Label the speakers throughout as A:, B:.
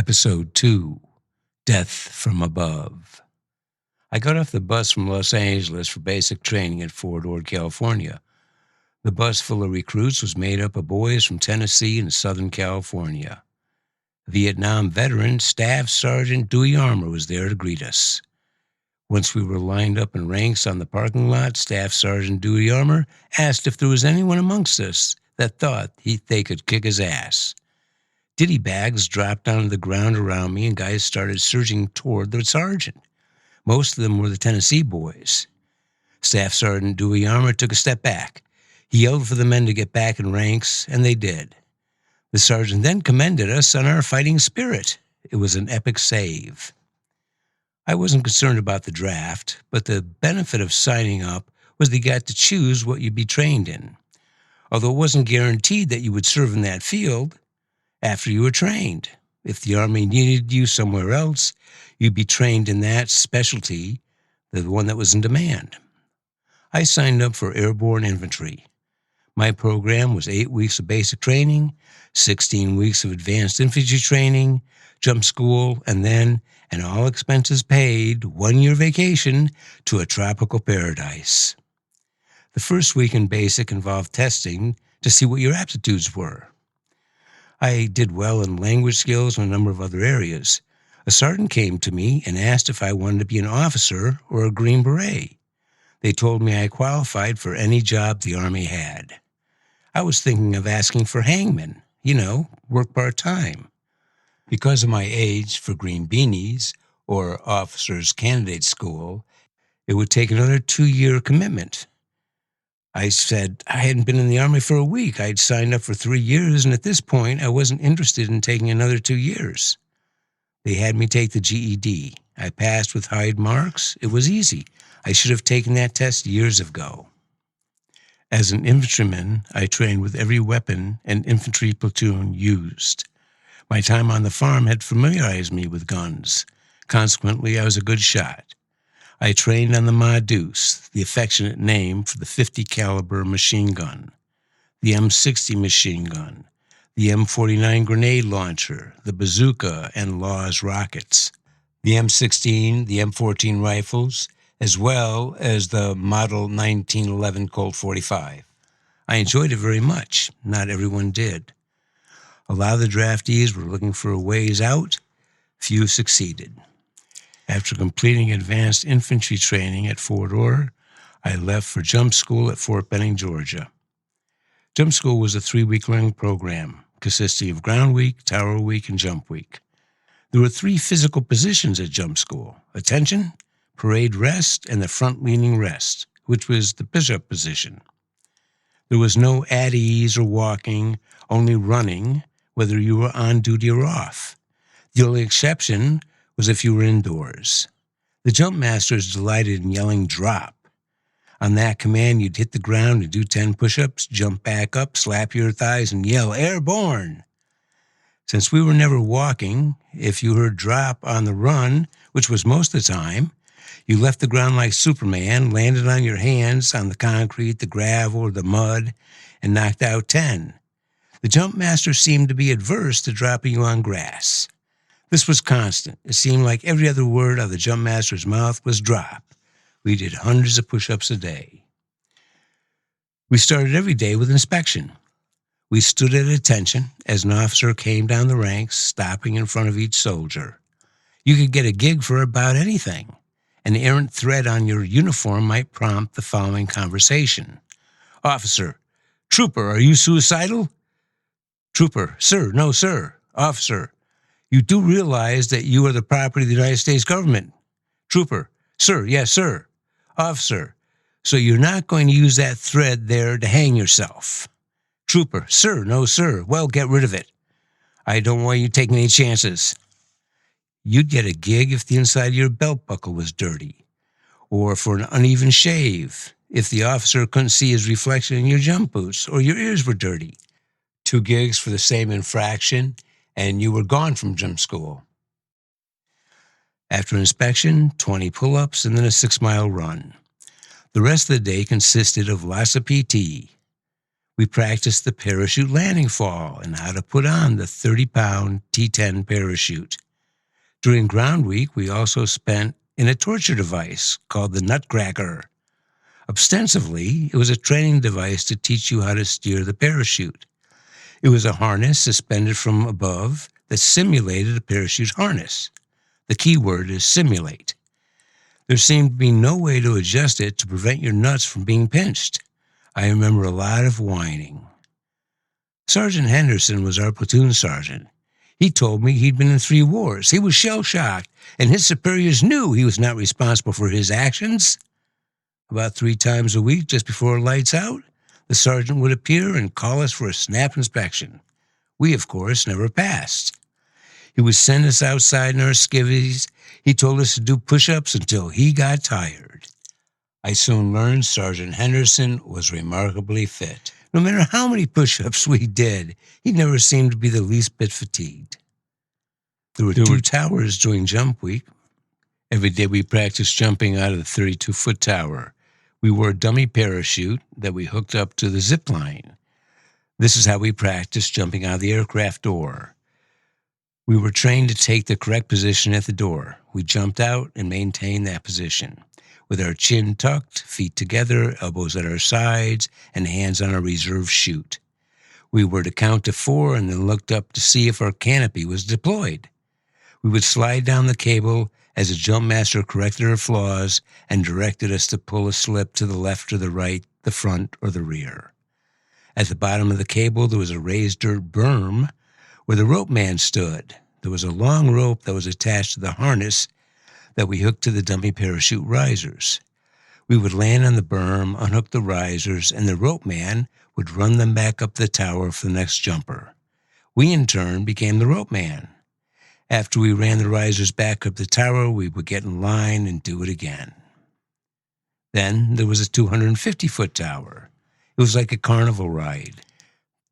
A: Episode 2, Death from Above. I got off the bus from Los Angeles for basic training at Fort Ord, California. The bus full of recruits was made up of boys from Tennessee and Southern California. Vietnam veteran Staff Sergeant Dewey Armour was there to greet us. Once we were lined up in ranks on the parking lot, Staff Sergeant Dewey Armour asked if there was anyone amongst us that thought they could kick his ass. Ditty bags dropped onto the ground around me, and guys started surging toward the sergeant. Most of them were the Tennessee boys. Staff Sergeant Dewey Armour took a step back. He yelled for the men to get back in ranks, and they did. The sergeant then commended us on our fighting spirit. It was an epic save. I wasn't concerned about the draft, but the benefit of signing up was that you got to choose what you'd be trained in. Although it wasn't guaranteed that you would serve in that field after you were trained. If the Army needed you somewhere else, you'd be trained in that specialty, the one that was in demand. I signed up for airborne infantry. My program was 8 weeks of basic training, 16 weeks of advanced infantry training, jump school, and then an all-expenses-paid 1-year vacation to a tropical paradise. The first week in basic involved testing to see what your aptitudes were. I did well in language skills and a number of other areas. A sergeant came to me and asked if I wanted to be an officer or a Green Beret. They told me I qualified for any job the Army had. I was thinking of asking for hangman, work part-time. Because of my age for Green Beanies or Officers Candidate School, it would take another 2-year commitment. I said I hadn't been in the Army for a week. I'd signed up for 3 years, and at this point, I wasn't interested in taking another 2 years. They had me take the GED. I passed with high marks. It was easy. I should have taken that test years ago. As an infantryman, I trained with every weapon an infantry platoon used. My time on the farm had familiarized me with guns. Consequently, I was a good shot. I trained on the Modus, the affectionate name for the .50 caliber machine gun, the M60 machine gun, the M49 grenade launcher, the bazooka and Laws rockets, the M16, the M14 rifles, as well as the Model 1911 Colt 45. I enjoyed it very much. Not everyone did. A lot of the draftees were looking for a ways out. Few succeeded. After completing advanced infantry training at Fort Ord, I left for jump school at Fort Benning, Georgia. Jump school was a 3-week-long program consisting of ground week, tower week, and jump week. There were 3 physical positions at jump school: attention, parade rest, and the front-leaning rest, which was the push-up position. There was no at ease or walking, only running, whether you were on duty or off. The only exception was if you were indoors. The jump masters delighted in yelling drop. On that command, you'd hit the ground and do 10 push-ups, jump back up, slap your thighs, and yell, airborne! Since we were never walking, if you heard drop on the run, which was most of the time, you left the ground like Superman, landed on your hands on the concrete, the gravel, or the mud, and knocked out 10. The jump master seemed to be adverse to dropping you on grass. This was constant. It seemed like every other word out of the jump master's mouth was drop. We did hundreds of push-ups a day. We started every day with inspection. We stood at attention as an officer came down the ranks, stopping in front of each soldier. You could get a gig for about anything. An errant thread on your uniform might prompt the following conversation. Officer: Trooper, are you suicidal? Trooper: Sir, no, sir. Officer: You do realize that you are the property of the United States government? Trooper: Sir, yes, sir. Officer: So you're not going to use that thread there to hang yourself? Trooper: Sir, no, sir. Well, get rid of it. I don't want you taking any chances. You'd get a gig if the inside of your belt buckle was dirty, or for an uneven shave, if the officer couldn't see his reflection in your jump boots, or your ears were dirty. 2 gigs for the same infraction, and you were gone from jump school. After inspection, 20 pull-ups, and then a 6-mile run. The rest of the day consisted of lots of PT. We practiced the parachute landing fall and how to put on the 30-pound T-10 parachute. During ground week, we also spent in a torture device called the Nutcracker. Ostensibly, it was a training device to teach you how to steer the parachute. It was a harness suspended from above that simulated a parachute harness. The key word is simulate. There seemed to be no way to adjust it to prevent your nuts from being pinched. I remember a lot of whining. Sergeant Henderson was our platoon sergeant. He told me he'd been in 3 wars. He was shell-shocked, and his superiors knew he was not responsible for his actions. About 3 times a week, just before lights out, the sergeant would appear and call us for a snap inspection. We, of course, never passed. He would send us outside in our skivvies. He told us to do push-ups until he got tired. I soon learned Sergeant Henderson was remarkably fit. No matter how many push-ups we did, he never seemed to be the least bit fatigued. There were 2 towers during jump week. Every day we practiced jumping out of the 32-foot tower. We wore a dummy parachute that we hooked up to the zip line. This is how we practiced jumping out of the aircraft door. We were trained to take the correct position at the door. We jumped out and maintained that position, with our chin tucked, feet together, elbows at our sides, and hands on our reserve chute. We were to count to 4 and then looked up to see if our canopy was deployed. We would slide down the cable as the jump master corrected our flaws and directed us to pull a slip to the left or the right, the front or the rear. At the bottom of the cable, there was a raised dirt berm where the rope man stood. There was a long rope that was attached to the harness that we hooked to the dummy parachute risers. We would land on the berm, unhook the risers, and the rope man would run them back up the tower for the next jumper. We, in turn, became the rope man. After we ran the risers back up the tower, we would get in line and do it again. Then there was a 250-foot tower. It was like a carnival ride.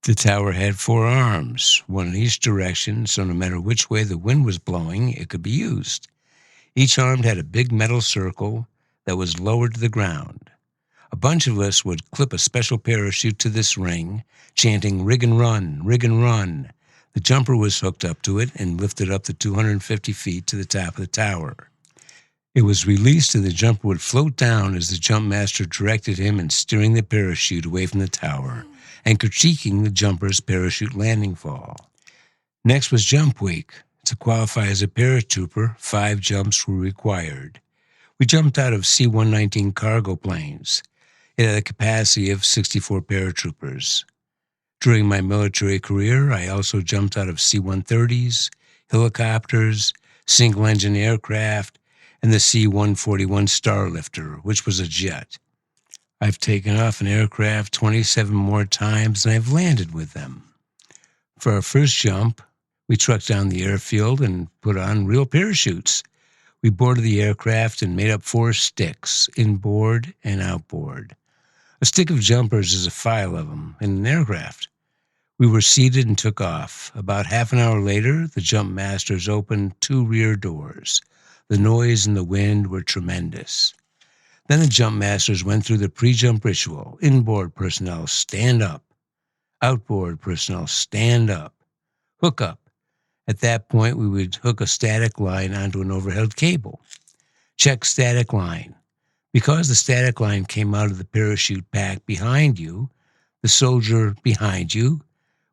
A: The tower had 4 arms, one in each direction, so no matter which way the wind was blowing, it could be used. Each arm had a big metal circle that was lowered to the ground. A bunch of us would clip a special parachute to this ring, chanting, "Rig and run, rig and run." The jumper was hooked up to it and lifted up the 250 feet to the top of the tower. It was released and the jumper would float down as the jump master directed him in steering the parachute away from the tower and critiquing the jumper's parachute landing fall. Next was jump week. To qualify as a paratrooper, 5 jumps were required. We jumped out of C-119 cargo planes. It had a capacity of 64 paratroopers. During my military career, I also jumped out of C-130s, helicopters, single-engine aircraft, and the C-141 Starlifter, which was a jet. I've taken off an aircraft 27 more times, and I've landed with them. For our first jump, we trucked down the airfield and put on real parachutes. We boarded the aircraft and made up 4 sticks, inboard and outboard. A stick of jumpers is a file of them in an aircraft. We were seated and took off. About half an hour later, the jump masters opened 2 rear doors. The noise and the wind were tremendous. Then the jump masters went through the pre-jump ritual. Inboard personnel, stand up. Outboard personnel, stand up. Hook up. At that point, we would hook a static line onto an overhead cable. Check static line. Because the static line came out of the parachute pack behind you, the soldier behind you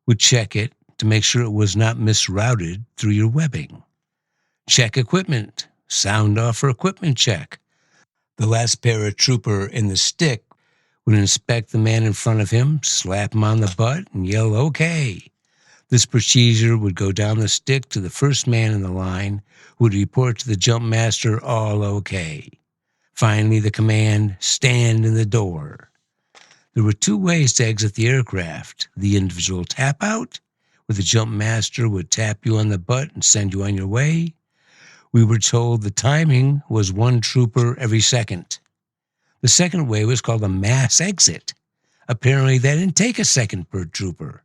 A: would check it to make sure it was not misrouted through your webbing. Check equipment. Sound off for equipment check. The last paratrooper in the stick would inspect the man in front of him, slap him on the butt, and yell, "Okay." This procedure would go down the stick to the first man in the line, who would report to the jump master, "All okay." Finally, the command, "Stand in the door." There were 2 ways to exit the aircraft. The individual tap out, where the jump master would tap you on the butt and send you on your way. We were told the timing was 1 trooper every second. The second way was called a mass exit. Apparently, that didn't take a second per trooper.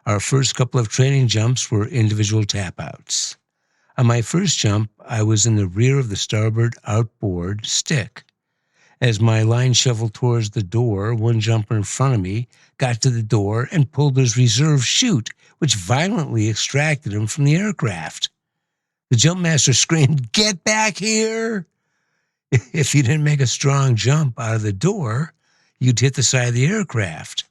A: Our first couple of training jumps were individual tap-outs. On my first jump, I was in the rear of the starboard outboard stick. As my line shuffled towards the door, one jumper in front of me got to the door and pulled his reserve chute, which violently extracted him from the aircraft. The jump master screamed, "Get back here!" If you didn't make a strong jump out of the door, you'd hit the side of the aircraft.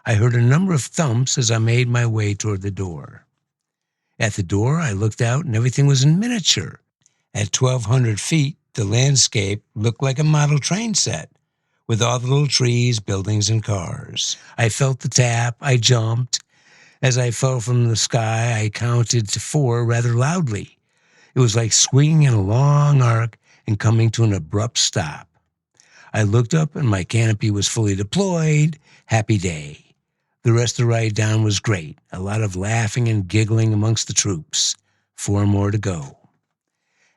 A: I heard a number of thumps as I made my way toward the door. At the door, I looked out and everything was in miniature. At 1,200 feet, the landscape looked like a model train set, with all the little trees, buildings, and cars. I felt the tap. I jumped. As I fell from the sky, I counted to 4 rather loudly. It was like swinging in a long arc and coming to an abrupt stop. I looked up and my canopy was fully deployed. Happy day. The rest of the ride down was great. A lot of laughing and giggling amongst the troops. 4 more to go.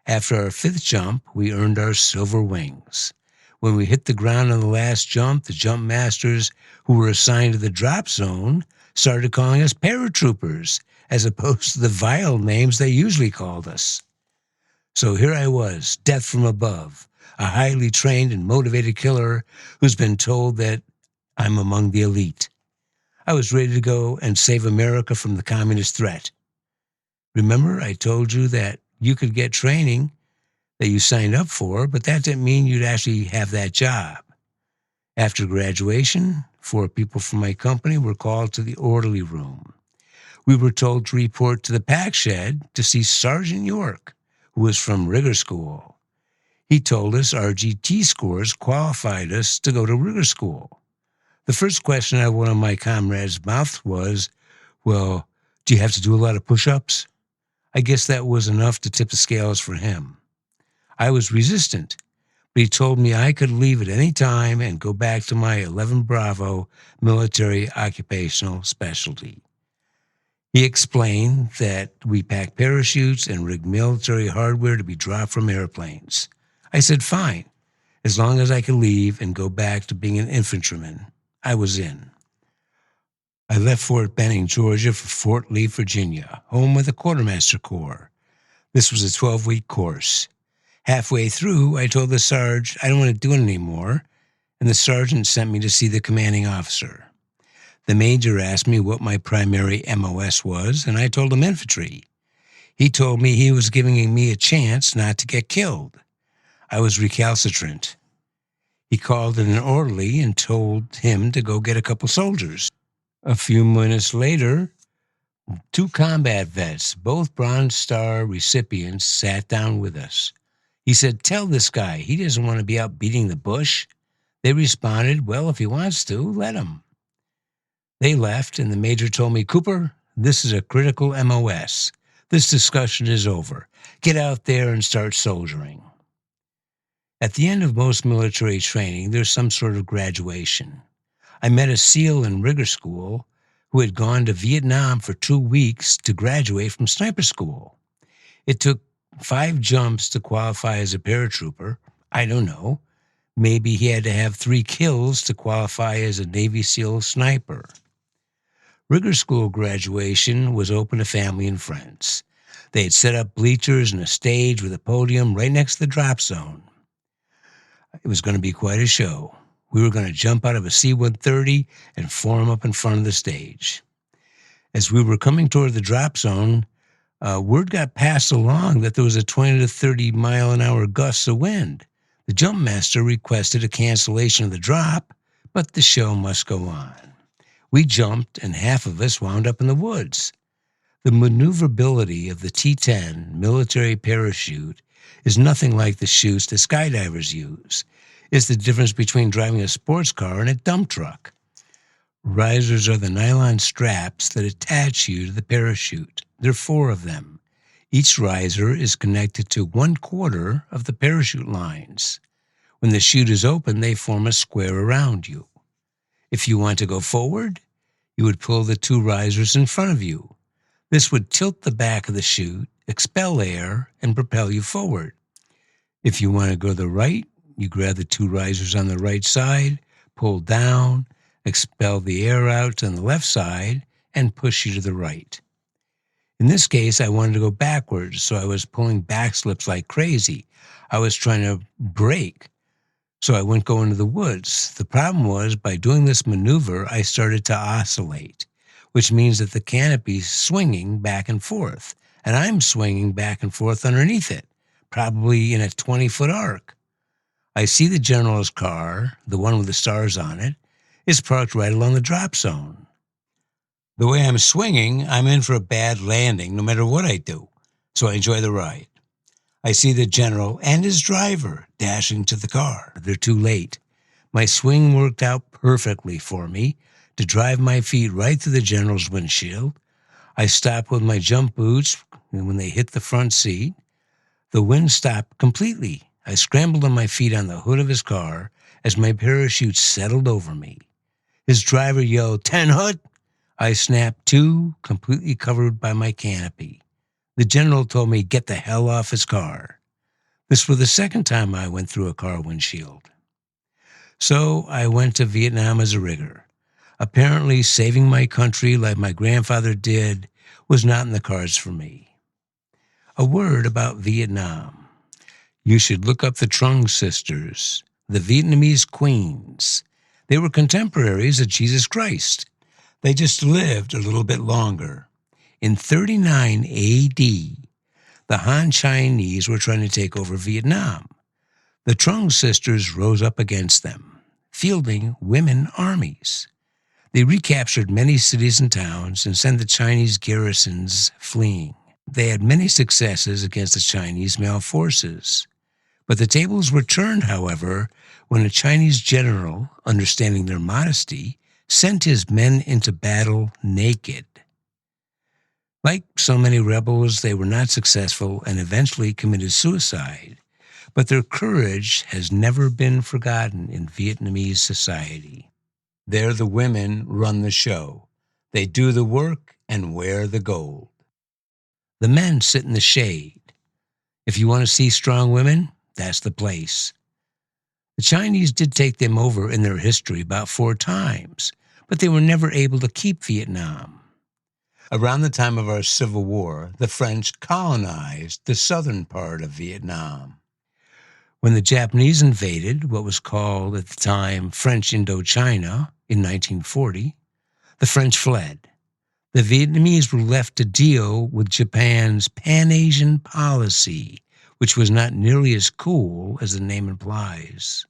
A: After our 5th jump, we earned our silver wings. When we hit the ground on the last jump, the jump masters who were assigned to the drop zone started calling us paratroopers, as opposed to the vile names they usually called us. So here I was, death from above, a highly trained and motivated killer who's been told that I'm among the elite. I was ready to go and save America from the communist threat. Remember, I told you that you could get training that you signed up for, but that didn't mean you'd actually have that job. After graduation, 4 people from my company were called to the orderly room. We were told to report to the pack shed to see Sergeant York, who was from rigger school. He told us our GT scores qualified us to go to rigger school. The first question out of one of my comrades' mouth was, "Well, do you have to do a lot of push-ups?" I guess that was enough to tip the scales for him. I was resistant, but he told me I could leave at any time and go back to my 11 Bravo military occupational specialty. He explained that we packed parachutes and rigged military hardware to be dropped from airplanes. I said, fine, as long as I could leave and go back to being an infantryman. I was in. I left Fort Benning, Georgia for Fort Lee, Virginia, home of the Quartermaster Corps. This was a 12-week course. Halfway through, I told the Sarge I don't want to do it anymore, and the sergeant sent me to see the commanding officer. The major asked me what my primary MOS was, and I told him infantry. He told me he was giving me a chance not to get killed. I was recalcitrant. He called in an orderly and told him to go get a couple soldiers. A few minutes later, 2 combat vets, both Bronze Star recipients, sat down with us. He said, "Tell this guy he doesn't want to be out beating the bush." They responded, "Well, if he wants to, let him." They left, and the major told me, "Cooper, this is a critical MOS. This discussion is over. Get out there and start soldiering." At the end of most military training, there's some sort of graduation. I met a SEAL in rigger school who had gone to Vietnam for 2 weeks to graduate from sniper school. It took 5 jumps to qualify as a paratrooper. I don't know. Maybe he had to have 3 kills to qualify as a Navy SEAL sniper. Rigger school graduation was open to family and friends. They had set up bleachers and a stage with a podium right next to the drop zone. It was going to be quite a show. We were going to jump out of a C-130 and form up in front of the stage. As we were coming toward the drop zone, word got passed along that there was a 20 to 30 mile an hour gust of wind. The jump master requested a cancellation of the drop, but the show must go on. We jumped, and half of us wound up in the woods. The maneuverability of the T-10 military parachute is nothing like the chutes that skydivers use. It's the difference between driving a sports car and a dump truck. Risers are the nylon straps that attach you to the parachute. There are 4 of them. Each riser is connected to 1/4 of the parachute lines. When the chute is open, they form a square around you. If you want to go forward, you would pull the 2 risers in front of you. This would tilt the back of the chute, expel air, and propel you forward. If you want to go to the right, you grab the 2 risers on the right side, pull down, expel the air out on the left side, and push you to the right. In this case, I wanted to go backwards, so I was pulling back slips like crazy. I was trying to brake, So I went going to the woods. The problem was, by doing this maneuver, I started to oscillate, which means that the canopy's swinging back and forth, and I'm swinging back and forth underneath it, probably in a 20-foot arc. I see the general's car, the one with the stars on it, is parked right along the drop zone. The way I'm swinging, I'm in for a bad landing no matter what I do, so I enjoy the ride. I see the general and his driver dashing to the car. They're too late. My swing worked out perfectly for me to drive my feet right through the general's windshield. I stopped with my jump boots, and when they hit the front seat, the wind stopped completely. I scrambled on my feet on the hood of his car as my parachute settled over me. His driver yelled, "10 Hut!" I snapped to, completely covered by my canopy. The general told me, "Get the hell off his car." This was the second time I went through a car windshield. So I went to Vietnam as a rigger. Apparently, saving my country like my grandfather did was not in the cards for me. A word about Vietnam. You should look up the Trung sisters, the Vietnamese queens. They were contemporaries of Jesus Christ. They just lived a little bit longer. In 39 AD, the Han Chinese were trying to take over Vietnam. The Trung sisters rose up against them, fielding women armies. They recaptured many cities and towns and sent the Chinese garrisons fleeing. They had many successes against the Chinese male forces. But the tables were turned, however, when a Chinese general, understanding their modesty, sent his men into battle naked. Like so many rebels, they were not successful and eventually committed suicide. But their courage has never been forgotten in Vietnamese society. There the women run the show. They do the work and wear the gold. The men sit in the shade. If you want to see strong women, that's the place. The Chinese did take them over in their history about 4 times, but they were never able to keep Vietnam. Around the time of our Civil War, the French colonized the southern part of Vietnam. When the Japanese invaded what was called at the time French Indochina in 1940, the French fled. The Vietnamese were left to deal with Japan's Pan-Asian policy, which was not nearly as cool as the name implies.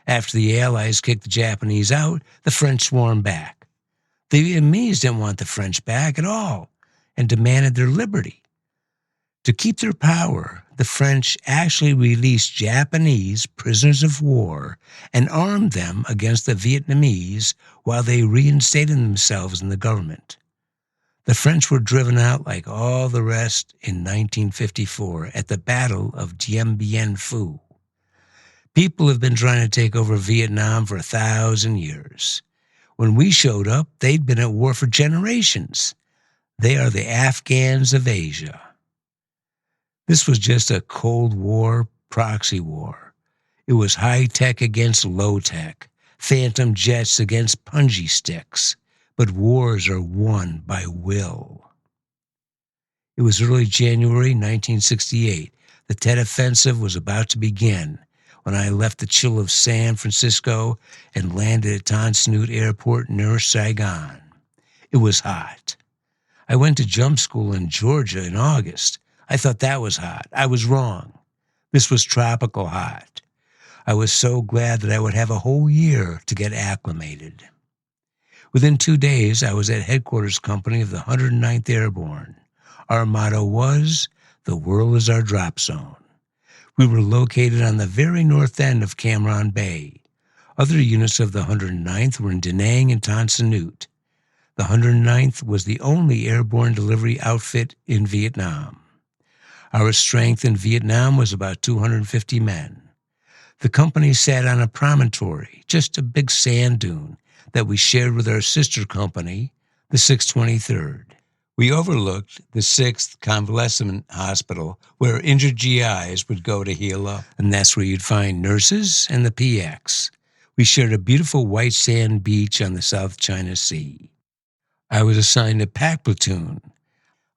A: After the Allies kicked the Japanese out, the French swarmed back. The Vietnamese didn't want the French back at all and demanded their liberty. To keep their power, the French actually released Japanese prisoners of war and armed them against the Vietnamese while they reinstated themselves in the government. The French were driven out like all the rest in 1954 at the Battle of Dien Bien Phu. People have been trying to take over Vietnam for 1,000 years. When we showed up, they'd been at war for generations. They are the Afghans of Asia. This was just a Cold War proxy war. It was high-tech against low-tech, phantom jets against punji sticks. But wars are won by will. It was early January 1968. The Tet Offensive was about to begin when I left the chill of San Francisco and landed at Tan Son Nhut Airport near Saigon. It was hot. I went to jump school in Georgia in August. I thought that was hot. I was wrong. This was tropical hot. I was so glad that I would have a whole year to get acclimated. Within 2 days, I was at headquarters company of the 109th Airborne. Our motto was, "The world is our drop zone." We were located on the very north end of Cam Ranh Bay. Other units of the 109th were in Da Nang and Tan Son Nhut. The 109th was the only airborne delivery outfit in Vietnam. Our strength in Vietnam was about 250 men. The company sat on a promontory, just a big sand dune, that we shared with our sister company, the 623rd. We overlooked the 6th Convalescent Hospital, where injured GIs would go to heal up. And that's where you'd find nurses and the PX. We shared a beautiful white sand beach on the South China Sea. I was assigned a pack platoon.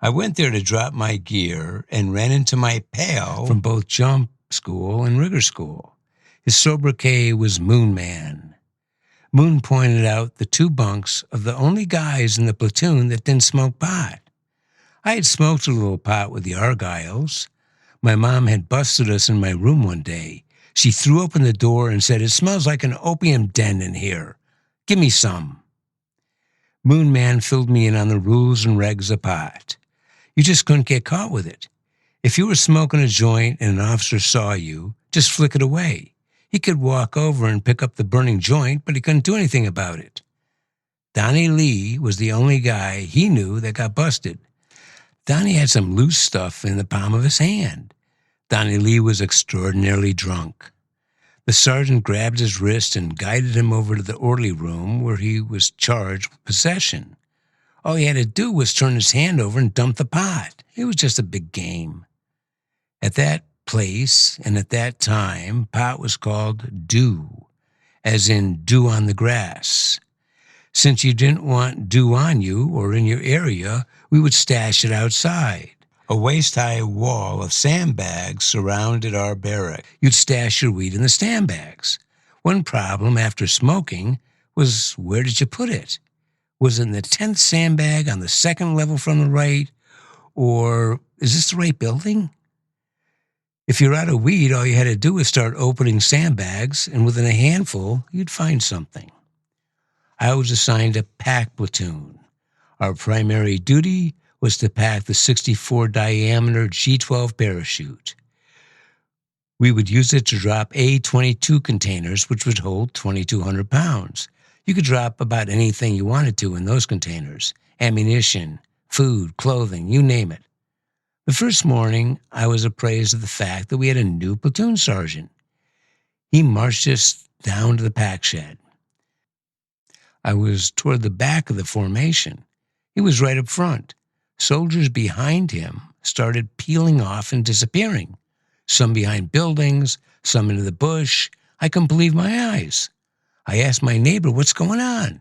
A: I went there to drop my gear and ran into my pal from both jump school and rigger school. His sobriquet was Moon Man. Moon pointed out the two bunks of the only guys in the platoon that didn't smoke pot. I had smoked a little pot with the Argyles. My mom had busted us in my room one day. She threw open the door and said, "It smells like an opium den in here. Give me some." Moon Man filled me in on the rules and regs of pot. You just couldn't get caught with it. If you were smoking a joint and an officer saw you, just flick it away. He could walk over and pick up the burning joint, but he couldn't do anything about it. Donnie Lee was the only guy he knew that got busted. Donnie had some loose stuff in the palm of his hand. Donnie Lee was extraordinarily drunk. The sergeant grabbed his wrist and guided him over to the orderly room where he was charged with possession. All he had to do was turn his hand over and dump the pot. It was just a big game. At that place and at that time, pot was called dew, as in dew on the grass. Since you didn't want dew on you or in your area, we would stash it outside. A waist-high wall of sandbags surrounded our barrack. You'd stash your weed in the sandbags. One problem after smoking was, where did you put it? Was it in the 10th sandbag on the second level from the right? Or is this the right building? If you're out of weed, all you had to do was start opening sandbags, and within a handful, you'd find something. I was assigned a pack platoon. Our primary duty was to pack the 64-diameter G12 parachute. We would use it to drop A-22 containers, which would hold 2,200 pounds. You could drop about anything you wanted to in those containers: ammunition, food, clothing, you name it. The first morning, I was apprised of the fact that we had a new platoon sergeant. He marched us down to the pack shed. I was toward the back of the formation. He was right up front. Soldiers behind him started peeling off and disappearing. Some behind buildings, some into the bush. I couldn't believe my eyes. I asked my neighbor, "What's going on?"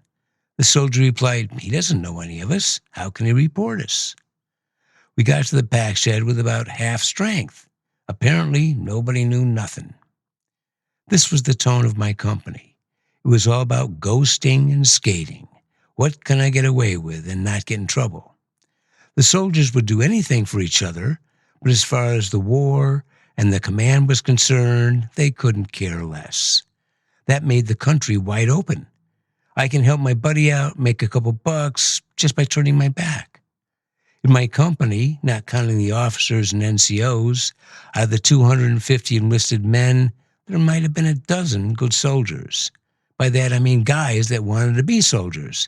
A: The soldier replied, "He doesn't know any of us. How can he report us?" We got to the pack shed with about half strength. Apparently, nobody knew nothing. This was the tone of my company. It was all about ghosting and skating. What can I get away with and not get in trouble? The soldiers would do anything for each other, but as far as the war and the command was concerned, they couldn't care less. That made the country wide open. I can help my buddy out, make a couple bucks just by turning my back. In my company, not counting the officers and NCOs, out of the 250 enlisted men, there might have been a dozen good soldiers. By that I mean guys that wanted to be soldiers,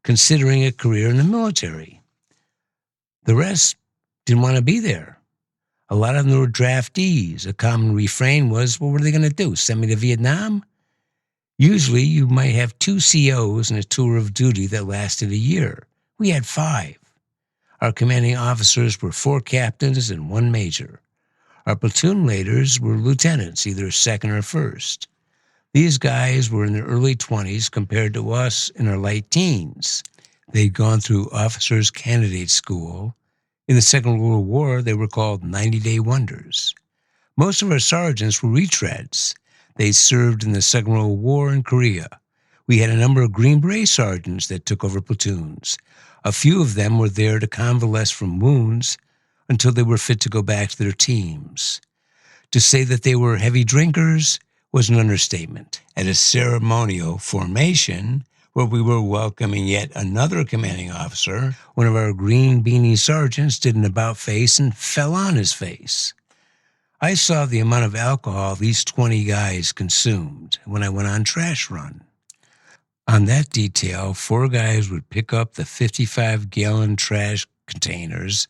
A: considering a career in the military. The rest didn't want to be there. A lot of them were draftees. A common refrain was, well, what are they going to do, send me to Vietnam? Usually you might have 2 COs and a tour of duty that lasted a year. We had 5. Our commanding officers were 4 captains and 1 major. Our platoon leaders were lieutenants, either second or first. These guys were in their early 20s compared to us in our late teens. They'd gone through officers' candidate school. In the Second World War, they were called 90-day wonders. Most of our sergeants were retreads. They served in the Second World War in Korea. We had a number of Green Beret sergeants that took over platoons. A few of them were there to convalesce from wounds until they were fit to go back to their teams. To say that they were heavy drinkers was an understatement. At a ceremonial formation where we were welcoming yet another commanding officer, one of our green beanie sergeants did an about-face and fell on his face. I saw the amount of alcohol these 20 guys consumed when I went on trash run. On that detail, 4 guys would pick up the 55-gallon trash containers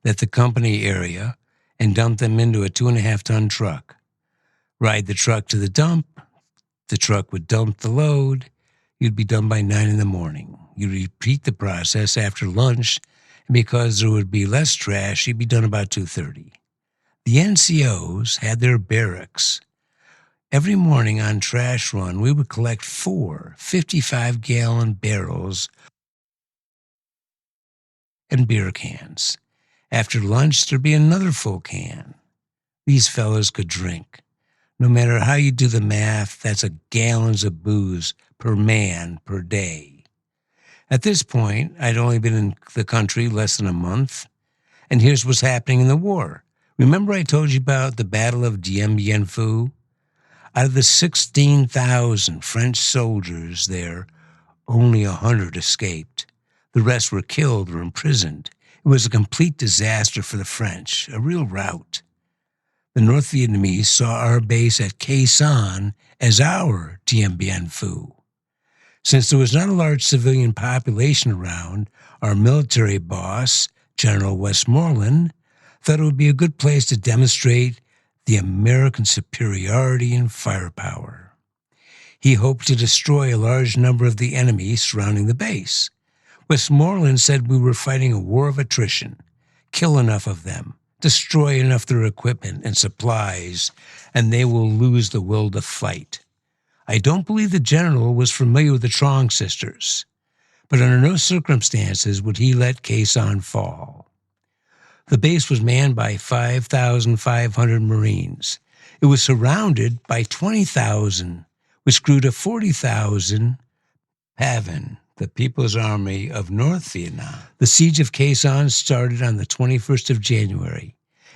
A: that the company area and dump them into a 2.5-ton truck. Ride the truck to the dump. The truck would dump the load. You'd be done by 9 in the morning. You'd repeat the process after lunch, and because there would be less trash, you'd be done about 2:30. The NCOs had their barracks. Every morning on trash run, we would collect 4 55-gallon barrels and beer cans. After lunch, there'd be another full can. These fellas could drink. No matter how you do the math, that's gallons of booze per man per day. At this point, I'd only been in the country less than a month, and here's what's happening in the war. Remember I told you about the Battle of Dien Bien Phu? Out of the 16,000 French soldiers there, only 100 escaped. The rest were killed or imprisoned. It was a complete disaster for the French, a real rout. The North Vietnamese saw our base at Khe Sanh as our Dien Bien Phu. Since there was not a large civilian population around, our military boss, General Westmoreland, thought it would be a good place to demonstrate the American superiority in firepower. He hoped to destroy a large number of the enemy surrounding the base. Westmoreland said we were fighting a war of attrition, kill enough of them, destroy enough of their equipment and supplies, and they will lose the will to fight. I don't believe the general was familiar with the Trong sisters, but under no circumstances would he let Khe Sanh fall. The base was manned by 5,500 Marines. It was surrounded by 20,000, which grew to 40,000 PAVN, the People's Army of North Vietnam. The siege of Khe Sanh started on the 21st of January.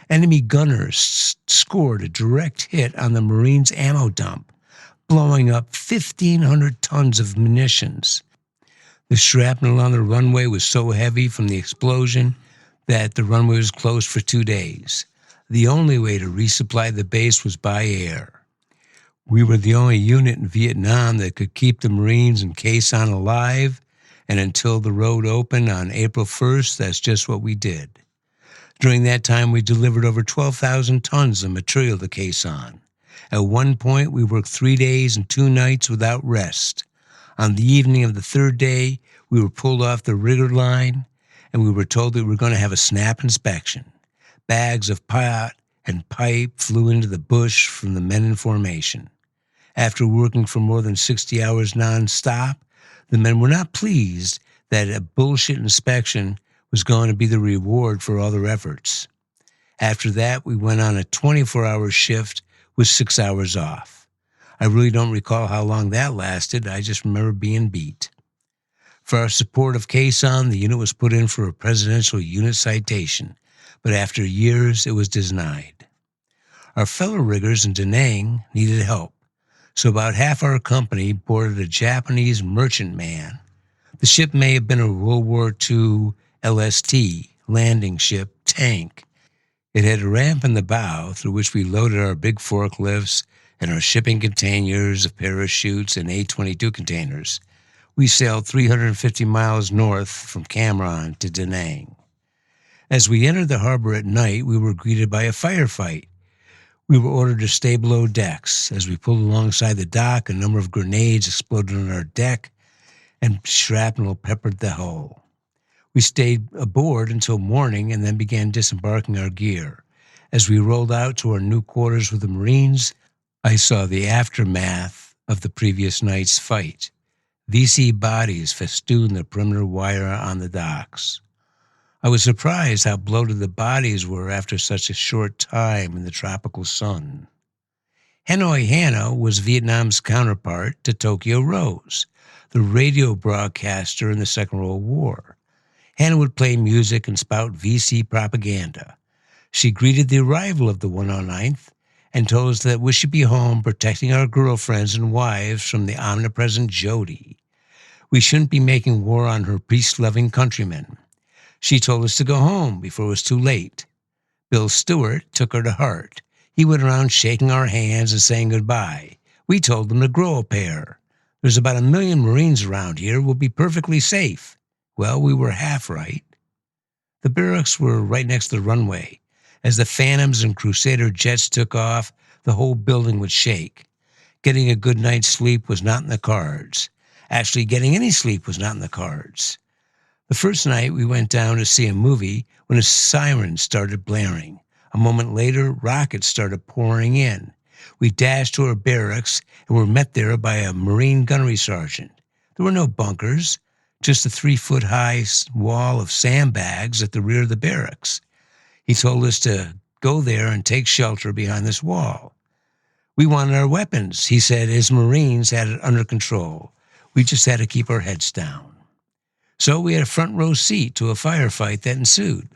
A: Enemy gunners scored a direct hit on the Marines' ammo dump, blowing up 1,500 tons of munitions. The shrapnel on the runway was so heavy from the explosion that the runway was closed for 2 days. The only way to resupply the base was by air. We were the only unit in Vietnam that could keep the Marines in Khe Sanh alive, and until the road opened on April 1st, that's just what we did. During that time, we delivered over 12,000 tons of material to Khe Sanh. At one point, we worked 3 days and 2 nights without rest. On the evening of the third day, we were pulled off the rigger line, and we were told that we were going to have a snap inspection. Bags of pot and pipe flew into the bush from the men in formation. After working for more than 60 hours nonstop, the men were not pleased that a bullshit inspection was going to be the reward for all their efforts. After that, we went on a 24-hour shift with 6 hours off. I really don't recall how long that lasted. I just remember being beat. For our support of Khe Sanh, the unit was put in for a presidential unit citation, but after years, it was denied. Our fellow riggers in Da Nang needed help, so about half our company boarded a Japanese merchantman. The ship may have been a World War II LST, landing ship, tank. It had a ramp in the bow through which we loaded our big forklifts and our shipping containers of parachutes and A-22 containers. We sailed 350 miles north from Cam Ranh to Da Nang. As we entered the harbor at night, we were greeted by a firefight. We were ordered to stay below decks. As we pulled alongside the dock, a number of grenades exploded on our deck, and shrapnel peppered the hull. We stayed aboard until morning and then began disembarking our gear. As we rolled out to our new quarters with the Marines, I saw the aftermath of the previous night's fight. VC bodies festooned the perimeter wire on the docks. I was surprised how bloated the bodies were after such a short time in the tropical sun. Hanoi Hannah was Vietnam's counterpart to Tokyo Rose, the radio broadcaster in the Second World War. Hannah would play music and spout VC propaganda. She greeted the arrival of the 109th and told us that we should be home protecting our girlfriends and wives from the omnipresent Jody. We shouldn't be making war on her peace-loving countrymen. She told us to go home before it was too late. Bill Stewart took her to heart. He went around shaking our hands and saying goodbye. We told them to grow a pair. There's about 1 million Marines around here. We'll be perfectly safe. Well, we were half right. The barracks were right next to the runway. As the Phantoms and Crusader jets took off, the whole building would shake. Getting a good night's sleep was not in the cards. Actually, getting any sleep was not in the cards. The first night, we went down to see a movie when a siren started blaring. A moment later, rockets started pouring in. We dashed to our barracks and were met there by a Marine gunnery sergeant. There were no bunkers, just a 3-foot-high wall of sandbags at the rear of the barracks. He told us to go there and take shelter behind this wall. We wanted our weapons. He said his Marines had it under control. We just had to keep our heads down. So we had a front row seat to a firefight that ensued.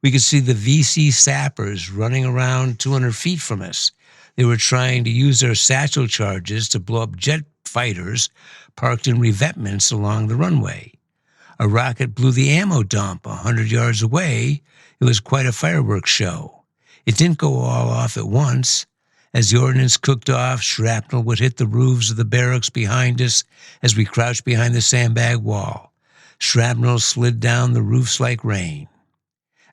A: We could see the VC sappers running around 200 feet from us. They were trying to use their satchel charges to blow up jet fighters parked in revetments along the runway. A rocket blew the ammo dump 100 yards away. It was quite a fireworks show. It didn't go all off at once. As the ordnance cooked off, shrapnel would hit the roofs of the barracks behind us as we crouched behind the sandbag wall. Shrapnel slid down the roofs like rain.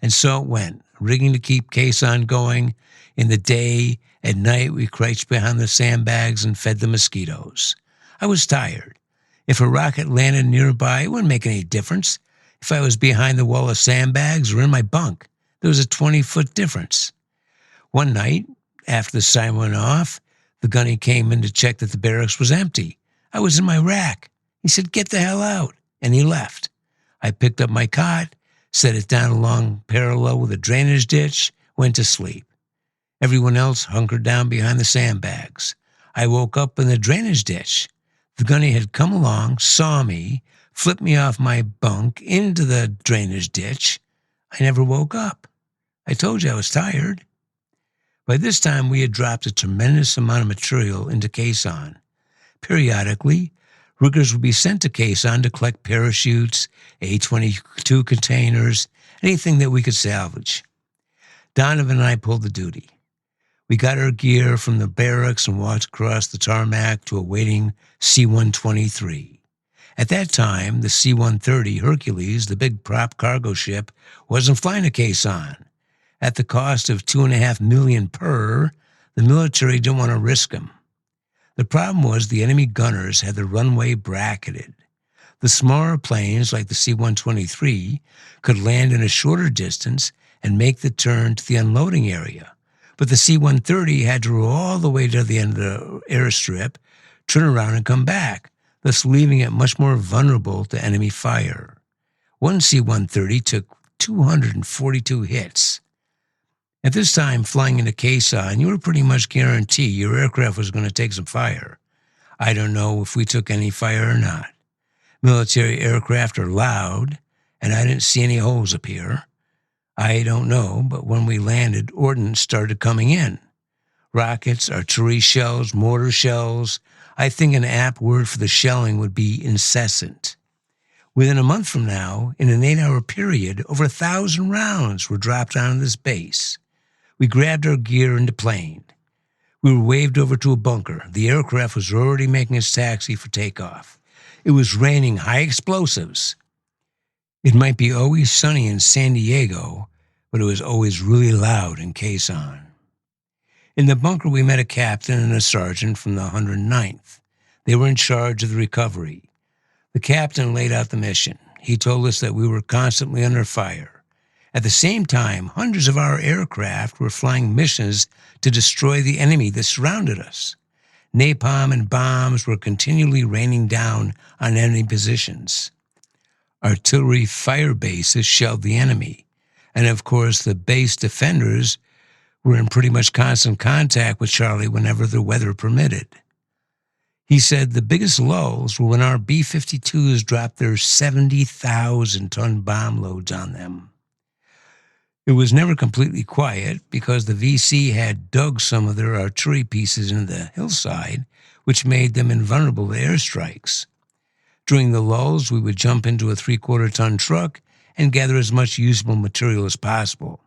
A: And so it went, rigging to keep caisson going. In the day, at night, we crouched behind the sandbags and fed the mosquitoes. I was tired. If a rocket landed nearby, it wouldn't make any difference. If I was behind the wall of sandbags or in my bunk, there was a 20-foot difference. One night, after the siren went off, the gunny came in to check that the barracks was empty. I was in my rack. He said, "Get the hell out," and he left. I picked up my cot, set it down along parallel with a drainage ditch, went to sleep. Everyone else hunkered down behind the sandbags. I woke up in the drainage ditch. The gunny had come along, saw me, flipped me off my bunk into the drainage ditch. I never woke up. I told you I was tired. By this time, we had dropped a tremendous amount of material into caisson. Periodically, riggers would be sent to caisson to collect parachutes, A-22 containers, anything that we could salvage. Donovan and I pulled the duty. We got our gear from the barracks and walked across the tarmac to a waiting C-123. At that time, the C-130 Hercules, the big prop cargo ship, wasn't flying to caisson. At the cost of $2.5 million per, the military didn't want to risk them. The problem was the enemy gunners had the runway bracketed. The smaller planes, like the C-123, could land in a shorter distance and make the turn to the unloading area. But the C-130 had to roll all the way to the end of the airstrip, turn around and come back, thus leaving it much more vulnerable to enemy fire. One C-130 took 242 hits. At this time, flying into caisson, you were pretty much guaranteed your aircraft was going to take some fire. I don't know if we took any fire or not. Military aircraft are loud, and I didn't see any holes appear. I don't know, but when we landed, ordnance started coming in. Rockets, artillery shells, mortar shells. I think an apt word for the shelling would be incessant. Within a month from now, in an 8-hour period, over 1,000 rounds were dropped onto this base. We grabbed our gear and deplaned. We were waved over to a bunker. The aircraft was already making its taxi for takeoff. It was raining high explosives. It might be always sunny in San Diego, but it was always really loud in caisson. In the bunker, we met a captain and a sergeant from the 109th. They were in charge of the recovery. The captain laid out the mission. He told us that we were constantly under fire. At the same time, hundreds of our aircraft were flying missions to destroy the enemy that surrounded us. Napalm and bombs were continually raining down on enemy positions. Artillery fire bases shelled the enemy. And of course, the base defenders were in pretty much constant contact with Charlie whenever the weather permitted. He said the biggest lulls were when our B-52s dropped their 70,000-ton bomb loads on them. It was never completely quiet because the VC had dug some of their artillery pieces into the hillside, which made them invulnerable to airstrikes. During the lulls, we would jump into a 3/4-ton truck and gather as much usable material as possible,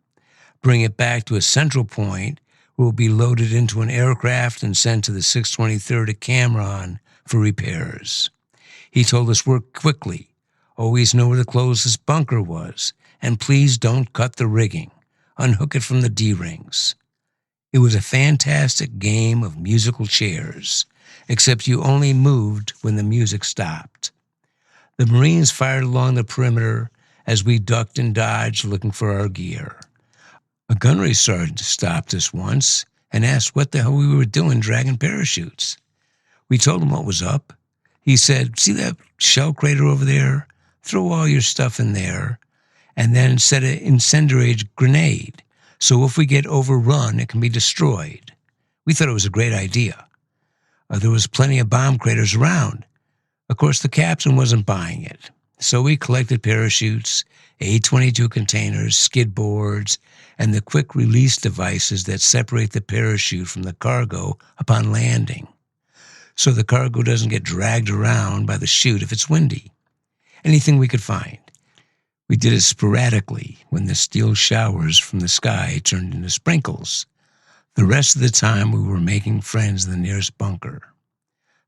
A: bring it back to a central point where it would be loaded into an aircraft and sent to the 623rd at Cameron for repairs. He told us work quickly, always know where the closest bunker was, and please don't cut the rigging. Unhook it from the D-rings. It was a fantastic game of musical chairs, except you only moved when the music stopped. The Marines fired along the perimeter as we ducked and dodged looking for our gear. A gunnery sergeant stopped us once and asked what the hell we were doing dragging parachutes. We told him what was up. He said, "See that shell crater over there? Throw all your stuff in there, and then set an incendiary grenade, so if we get overrun, it can be destroyed." We thought it was a great idea. There was plenty of bomb craters around. Of course, the captain wasn't buying it. So we collected parachutes, A-22 containers, skid boards, and the quick release devices that separate the parachute from the cargo upon landing, so the cargo doesn't get dragged around by the chute if it's windy. Anything we could find. We did it sporadically when the steel showers from the sky turned into sprinkles. The rest of the time we were making friends in the nearest bunker.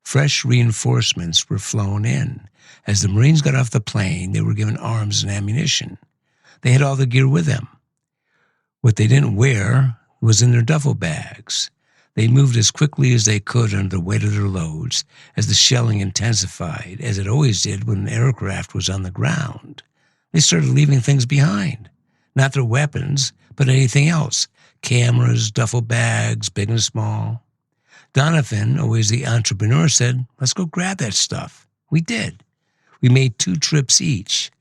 A: Fresh reinforcements were flown in. As the Marines got off the plane, they were given arms and ammunition. They had all the gear with them. What they didn't wear was in their duffel bags. They moved as quickly as they could under the weight of their loads as the shelling intensified, as it always did when an aircraft was on the ground. They started leaving things behind. Not their weapons, but anything else. Cameras, duffel bags, big and small. Donovan, always the entrepreneur, said, "Let's go grab that stuff." We did. We made 2 trips each.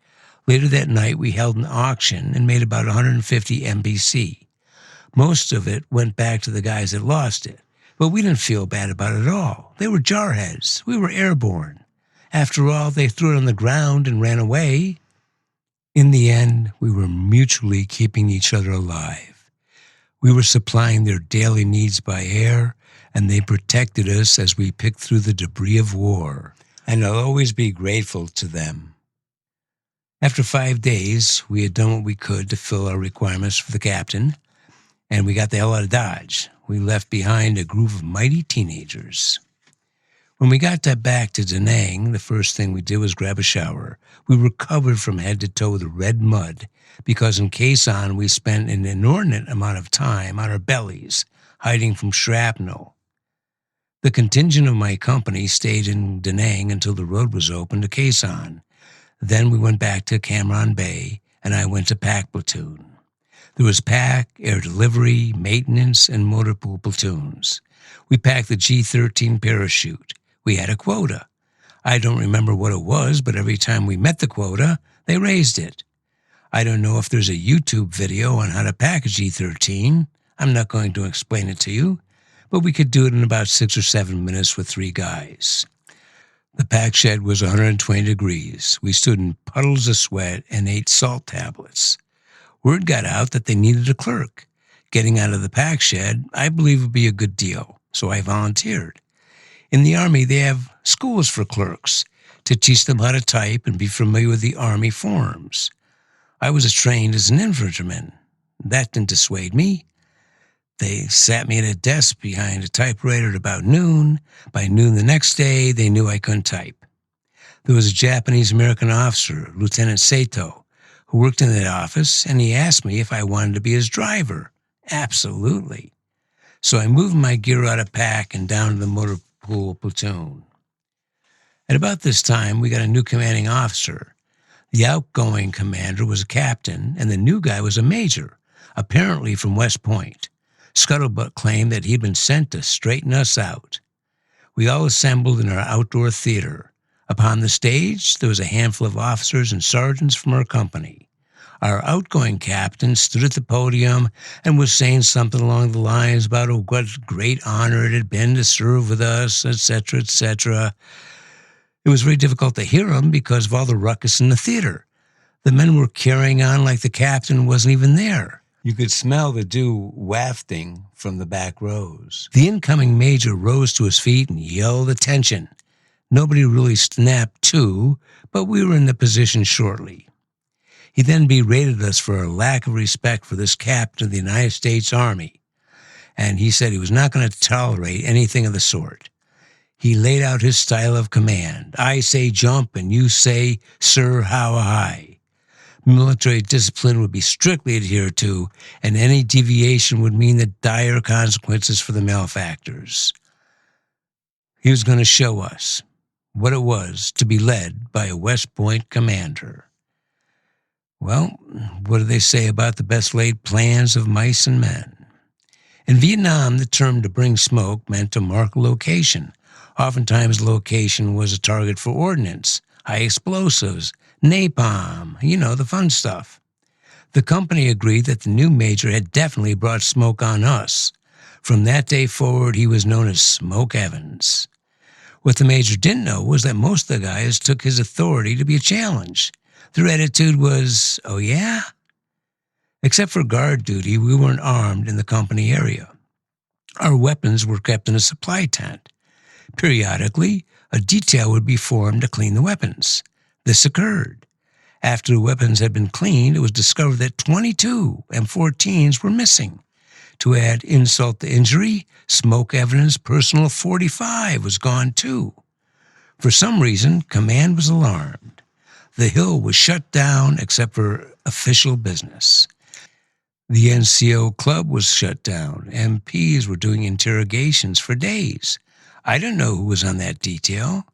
A: Later that night, we held an auction and made about 150 MBC. Most of it went back to the guys that lost it, but we didn't feel bad about it at all. They were jarheads. We were airborne. After all, they threw it on the ground and ran away. In the end, we were mutually keeping each other alive. We were supplying their daily needs by air, and they protected us as we picked through the debris of war. And I'll always be grateful to them. After 5 days, we had done what we could to fill our requirements for the captain, and we got the hell out of Dodge. We left behind a group of mighty teenagers. When we got back to Da Nang, the first thing we did was grab a shower. We were covered from head to toe with red mud, because in Khe Sanh we spent an inordinate amount of time on our bellies, hiding from shrapnel. The contingent of my company stayed in Da Nang until the road was open to Khe Sanh. Then we went back to Cam Ranh Bay, and I went to pack platoon. There was pack, air delivery, maintenance, and motor pool platoons. We packed the G-13 parachute. We had a quota. I don't remember what it was, but every time we met the quota, they raised it. I don't know if there's a YouTube video on how to pack a G-13. I'm not going to explain it to you, but we could do it in about 6 or 7 minutes with 3 guys. The pack shed was 120 degrees. We stood in puddles of sweat and ate salt tablets. Word got out that they needed a clerk. Getting out of the pack shed, I believe, would be a good deal, so I volunteered. In the Army, they have schools for clerks to teach them how to type and be familiar with the Army forms. I was trained as an infantryman. That didn't dissuade me. They sat me at a desk behind a typewriter at about noon. By noon the next day, they knew I couldn't type. There was a Japanese-American officer, Lieutenant Sato, who worked in that office, and he asked me if I wanted to be his driver. Absolutely. So I moved my gear out of pack and down to the motor pool platoon. At about this time, we got a new commanding officer. The outgoing commander was a captain, and the new guy was a major, apparently from West Point. Scuttlebutt claimed that he'd been sent to straighten us out. We all assembled in our outdoor theater. Upon the stage, there was a handful of officers and sergeants from our company. Our outgoing captain stood at the podium and was saying something along the lines about what a great honor it had been to serve with us, etc., etc. It was very difficult to hear him because of all the ruckus in the theater. The men were carrying on like the captain wasn't even there. You could smell the dew wafting from the back rows. The incoming major rose to his feet and yelled attention. Nobody really snapped to, but we were in the position shortly. He then berated us for our lack of respect for this captain of the United States Army, and he said he was not going to tolerate anything of the sort. He laid out his style of command. I say jump, and you say, sir, how high. Military discipline would be strictly adhered to, and any deviation would mean the dire consequences for the malefactors. He was going to show us what it was to be led by a West Point commander. Well, what do they say about the best laid plans of mice and men? In Vietnam, the term to bring smoke meant to mark a location. Oftentimes, the location was a target for ordnance, high explosives, napalm, the fun stuff. The company agreed that the new major had definitely brought smoke on us. From that day forward, he was known as Smoke Evans. What the major didn't know was that most of the guys took his authority to be a challenge. Their attitude was, "Oh yeah?" Except for guard duty, we weren't armed in the company area. Our weapons were kept in a supply tent. Periodically, a detail would be formed to clean the weapons. This occurred. After the weapons had been cleaned, it was discovered that 22 M14s were missing. To add insult to injury, Smoke Evans' personal .45 was gone too. For some reason, command was alarmed. The hill was shut down except for official business. The NCO club was shut down. MPs were doing interrogations for days. I don't know who was on that detail.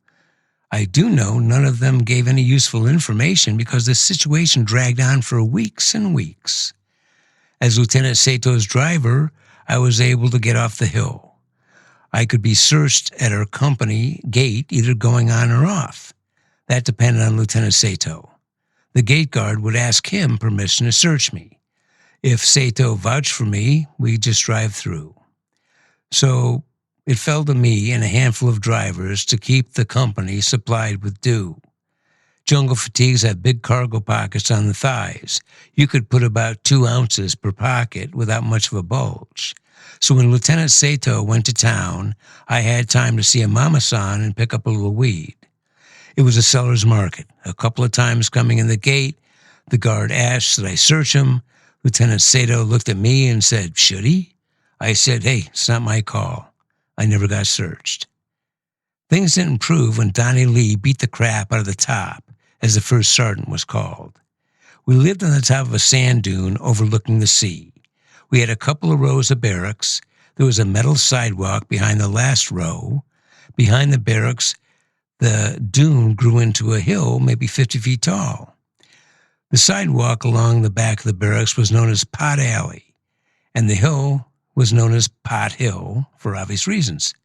A: I do know none of them gave any useful information because the situation dragged on for weeks and weeks. As Lieutenant Sato's driver, I was able to get off the hill. I could be searched at our company gate, either going on or off. That depended on Lieutenant Sato. The gate guard would ask him permission to search me. If Sato vouched for me, we'd just drive through. So it fell to me and a handful of drivers to keep the company supplied with dew. Jungle fatigues have big cargo pockets on the thighs. You could put about 2 ounces per pocket without much of a bulge. So when Lieutenant Sato went to town, I had time to see a mama-san and pick up a little weed. It was a seller's market. A couple of times coming in the gate, the guard asked that I search him. Lieutenant Sato looked at me and said, "Should he?" I said, "Hey, it's not my call." I never got searched. Things didn't improve when Donnie Lee beat the crap out of the top, as the first sergeant was called. We lived on the top of a sand dune overlooking the sea. We had a couple of rows of barracks. There was a metal sidewalk behind the last row. Behind the barracks, the dune grew into a hill maybe 50 feet tall. The sidewalk along the back of the barracks was known as Pot Alley, and the hill was known as Pot Hill for obvious reasons.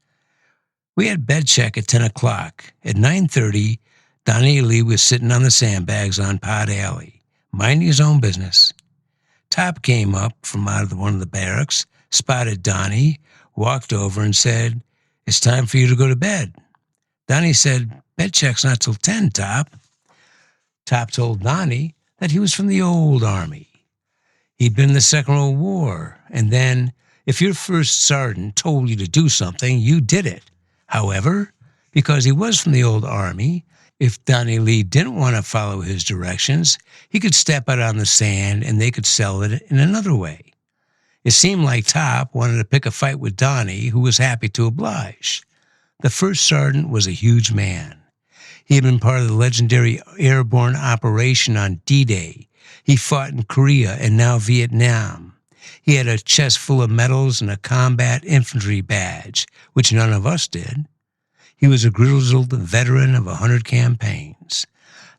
A: We had bed check at 10 o'clock. At 9:30, Donnie Lee was sitting on the sandbags on Pot Alley, minding his own business. Top came up from out of one of the barracks, spotted Donnie, walked over and said, "It's time for you to go to bed." Donnie said, "Bed check's not till 10, Top." Top told Donnie that he was from the old army. He'd been in the Second World War, and then, if your first sergeant told you to do something, you did it. However, because he was from the old army, if Donnie Lee didn't want to follow his directions, he could step out on the sand and they could sell it in another way. It seemed like Top wanted to pick a fight with Donnie, who was happy to oblige. The first sergeant was a huge man. He had been part of the legendary airborne operation on D-Day. He fought in Korea and now Vietnam. He had a chest full of medals and a combat infantry badge, which none of us did. He was a grizzled veteran of 100 campaigns.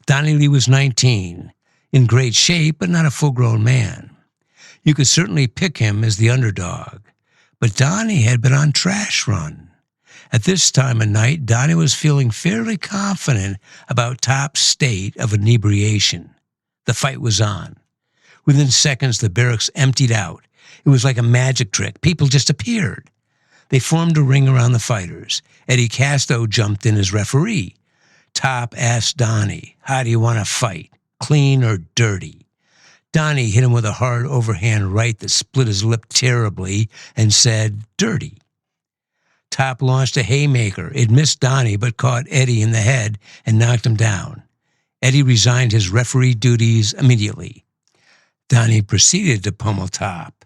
A: Donnie Lee was 19, in great shape, but not a full-grown man. You could certainly pick him as the underdog. But Donnie had been on trash run. At this time of night, Donnie was feeling fairly confident about Top's state of inebriation. The fight was on. Within seconds, the barracks emptied out. It was like a magic trick. People just appeared. They formed a ring around the fighters. Eddie Casto jumped in as referee. Top asked Donnie, "How do you want to fight, clean or dirty?" Donnie hit him with a hard overhand right that split his lip terribly and said, "Dirty." Top launched a haymaker. It missed Donnie but caught Eddie in the head and knocked him down. Eddie resigned his referee duties immediately. Donnie proceeded to pummel Top.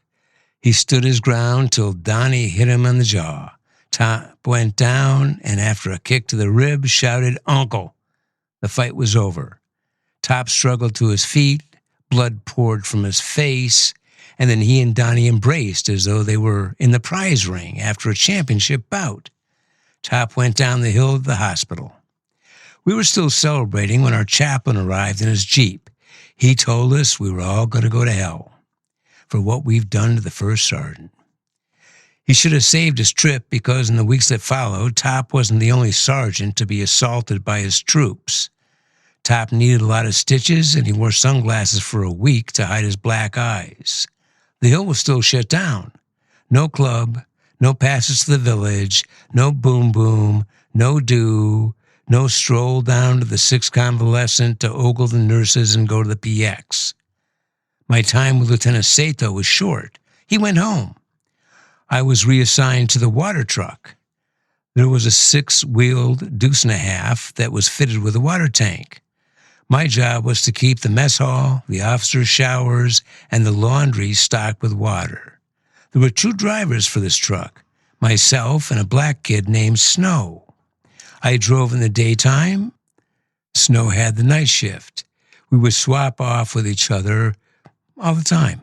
A: He stood his ground till Donnie hit him on the jaw. Top went down, and after a kick to the ribs, shouted, "Uncle." The fight was over. Top struggled to his feet, blood poured from his face, and then he and Donnie embraced as though they were in the prize ring after a championship bout. Top went down the hill to the hospital. We were still celebrating when our chaplain arrived in his Jeep. He told us we were all going to go to hell for what we've done to the first sergeant. He should have saved his trip because in the weeks that followed, Top wasn't the only sergeant to be assaulted by his troops. Top needed a lot of stitches, and he wore sunglasses for a week to hide his black eyes. The hill was still shut down. No club, No passes to the village, no boom boom, no do, no stroll down to the sixth convalescent to ogle the nurses and go to the PX. My time with Lieutenant Sato was short. He went home. I was reassigned to the water truck. There was a six-wheeled deuce and a half that was fitted with a water tank. My job was to keep the mess hall, the officers' showers, and the laundry stocked with water. There were two drivers for this truck, myself and a black kid named Snow. I drove in the daytime. Snow had the night shift. We would swap off with each other all the time.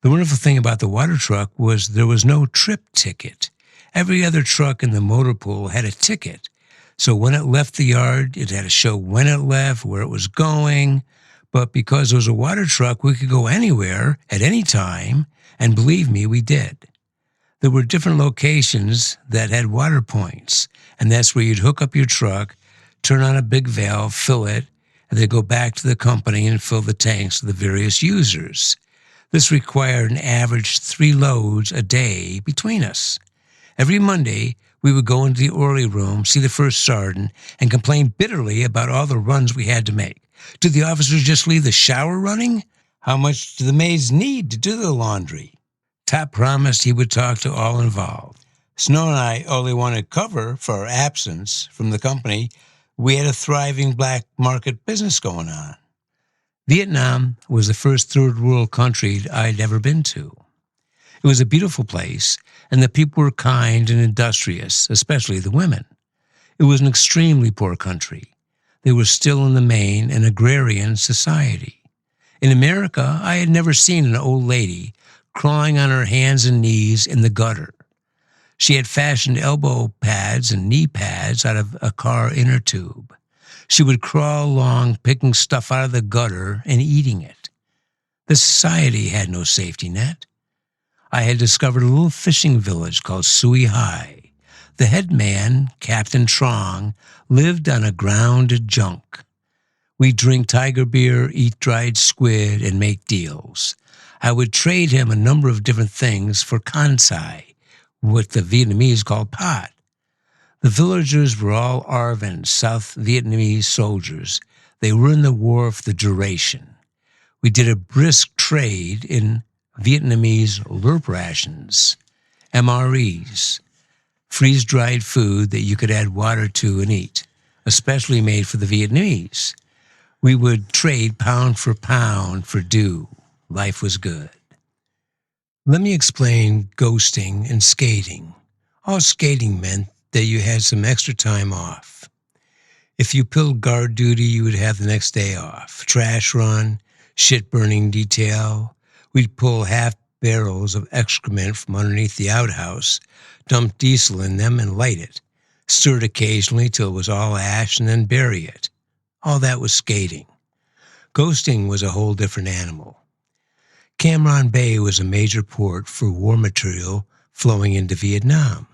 A: The wonderful thing about the water truck was there was no trip ticket. Every other truck in the motor pool had a ticket. So when it left the yard, it had to show when it left, where it was going. But because it was a water truck, we could go anywhere at any time, and believe me, we did. There were different locations that had water points, and that's where you'd hook up your truck, turn on a big valve, fill it, and then go back to the company and fill the tanks of the various users. This required an average 3 loads a day between us. Every Monday, we would go into the orderly room, see the first sergeant, and complain bitterly about all the runs we had to make. Do the officers just leave the shower running? How much do the maids need to do the laundry? Top promised he would talk to all involved. Snow and I only wanted cover for our absence from the company. We had a thriving black market business going on. Vietnam was the first third world country I'd ever been to. It was a beautiful place, and the people were kind and industrious, especially the women. It was an extremely poor country. They were still in the main an agrarian society. In America, I had never seen an old lady crawling on her hands and knees in the gutter. She had fashioned elbow pads and knee pads out of a car inner tube. She would crawl along, picking stuff out of the gutter and eating it. The society had no safety net. I had discovered a little fishing village called Sui Hai. The head man, Captain Trong, lived on a grounded junk. We drink tiger beer, eat dried squid, and make deals. I would trade him a number of different things for kansai, what the Vietnamese call pot. The villagers were all ARVN, South Vietnamese soldiers. They were in the war for the duration. We did a brisk trade in Vietnamese lerp rations, MREs, freeze-dried food that you could add water to and eat, especially made for the Vietnamese. We would trade pound for do. Life was good. Let me explain ghosting and skating. All skating meant that you had some extra time off. If you pulled guard duty, you would have the next day off. Trash run, shit-burning detail. We'd pull half barrels of excrement from underneath the outhouse, dump diesel in them and light it. Stir it occasionally till it was all ash and then bury it. All that was skating. Ghosting was a whole different animal. Cam Ranh Bay was a major port for war material flowing into Vietnam.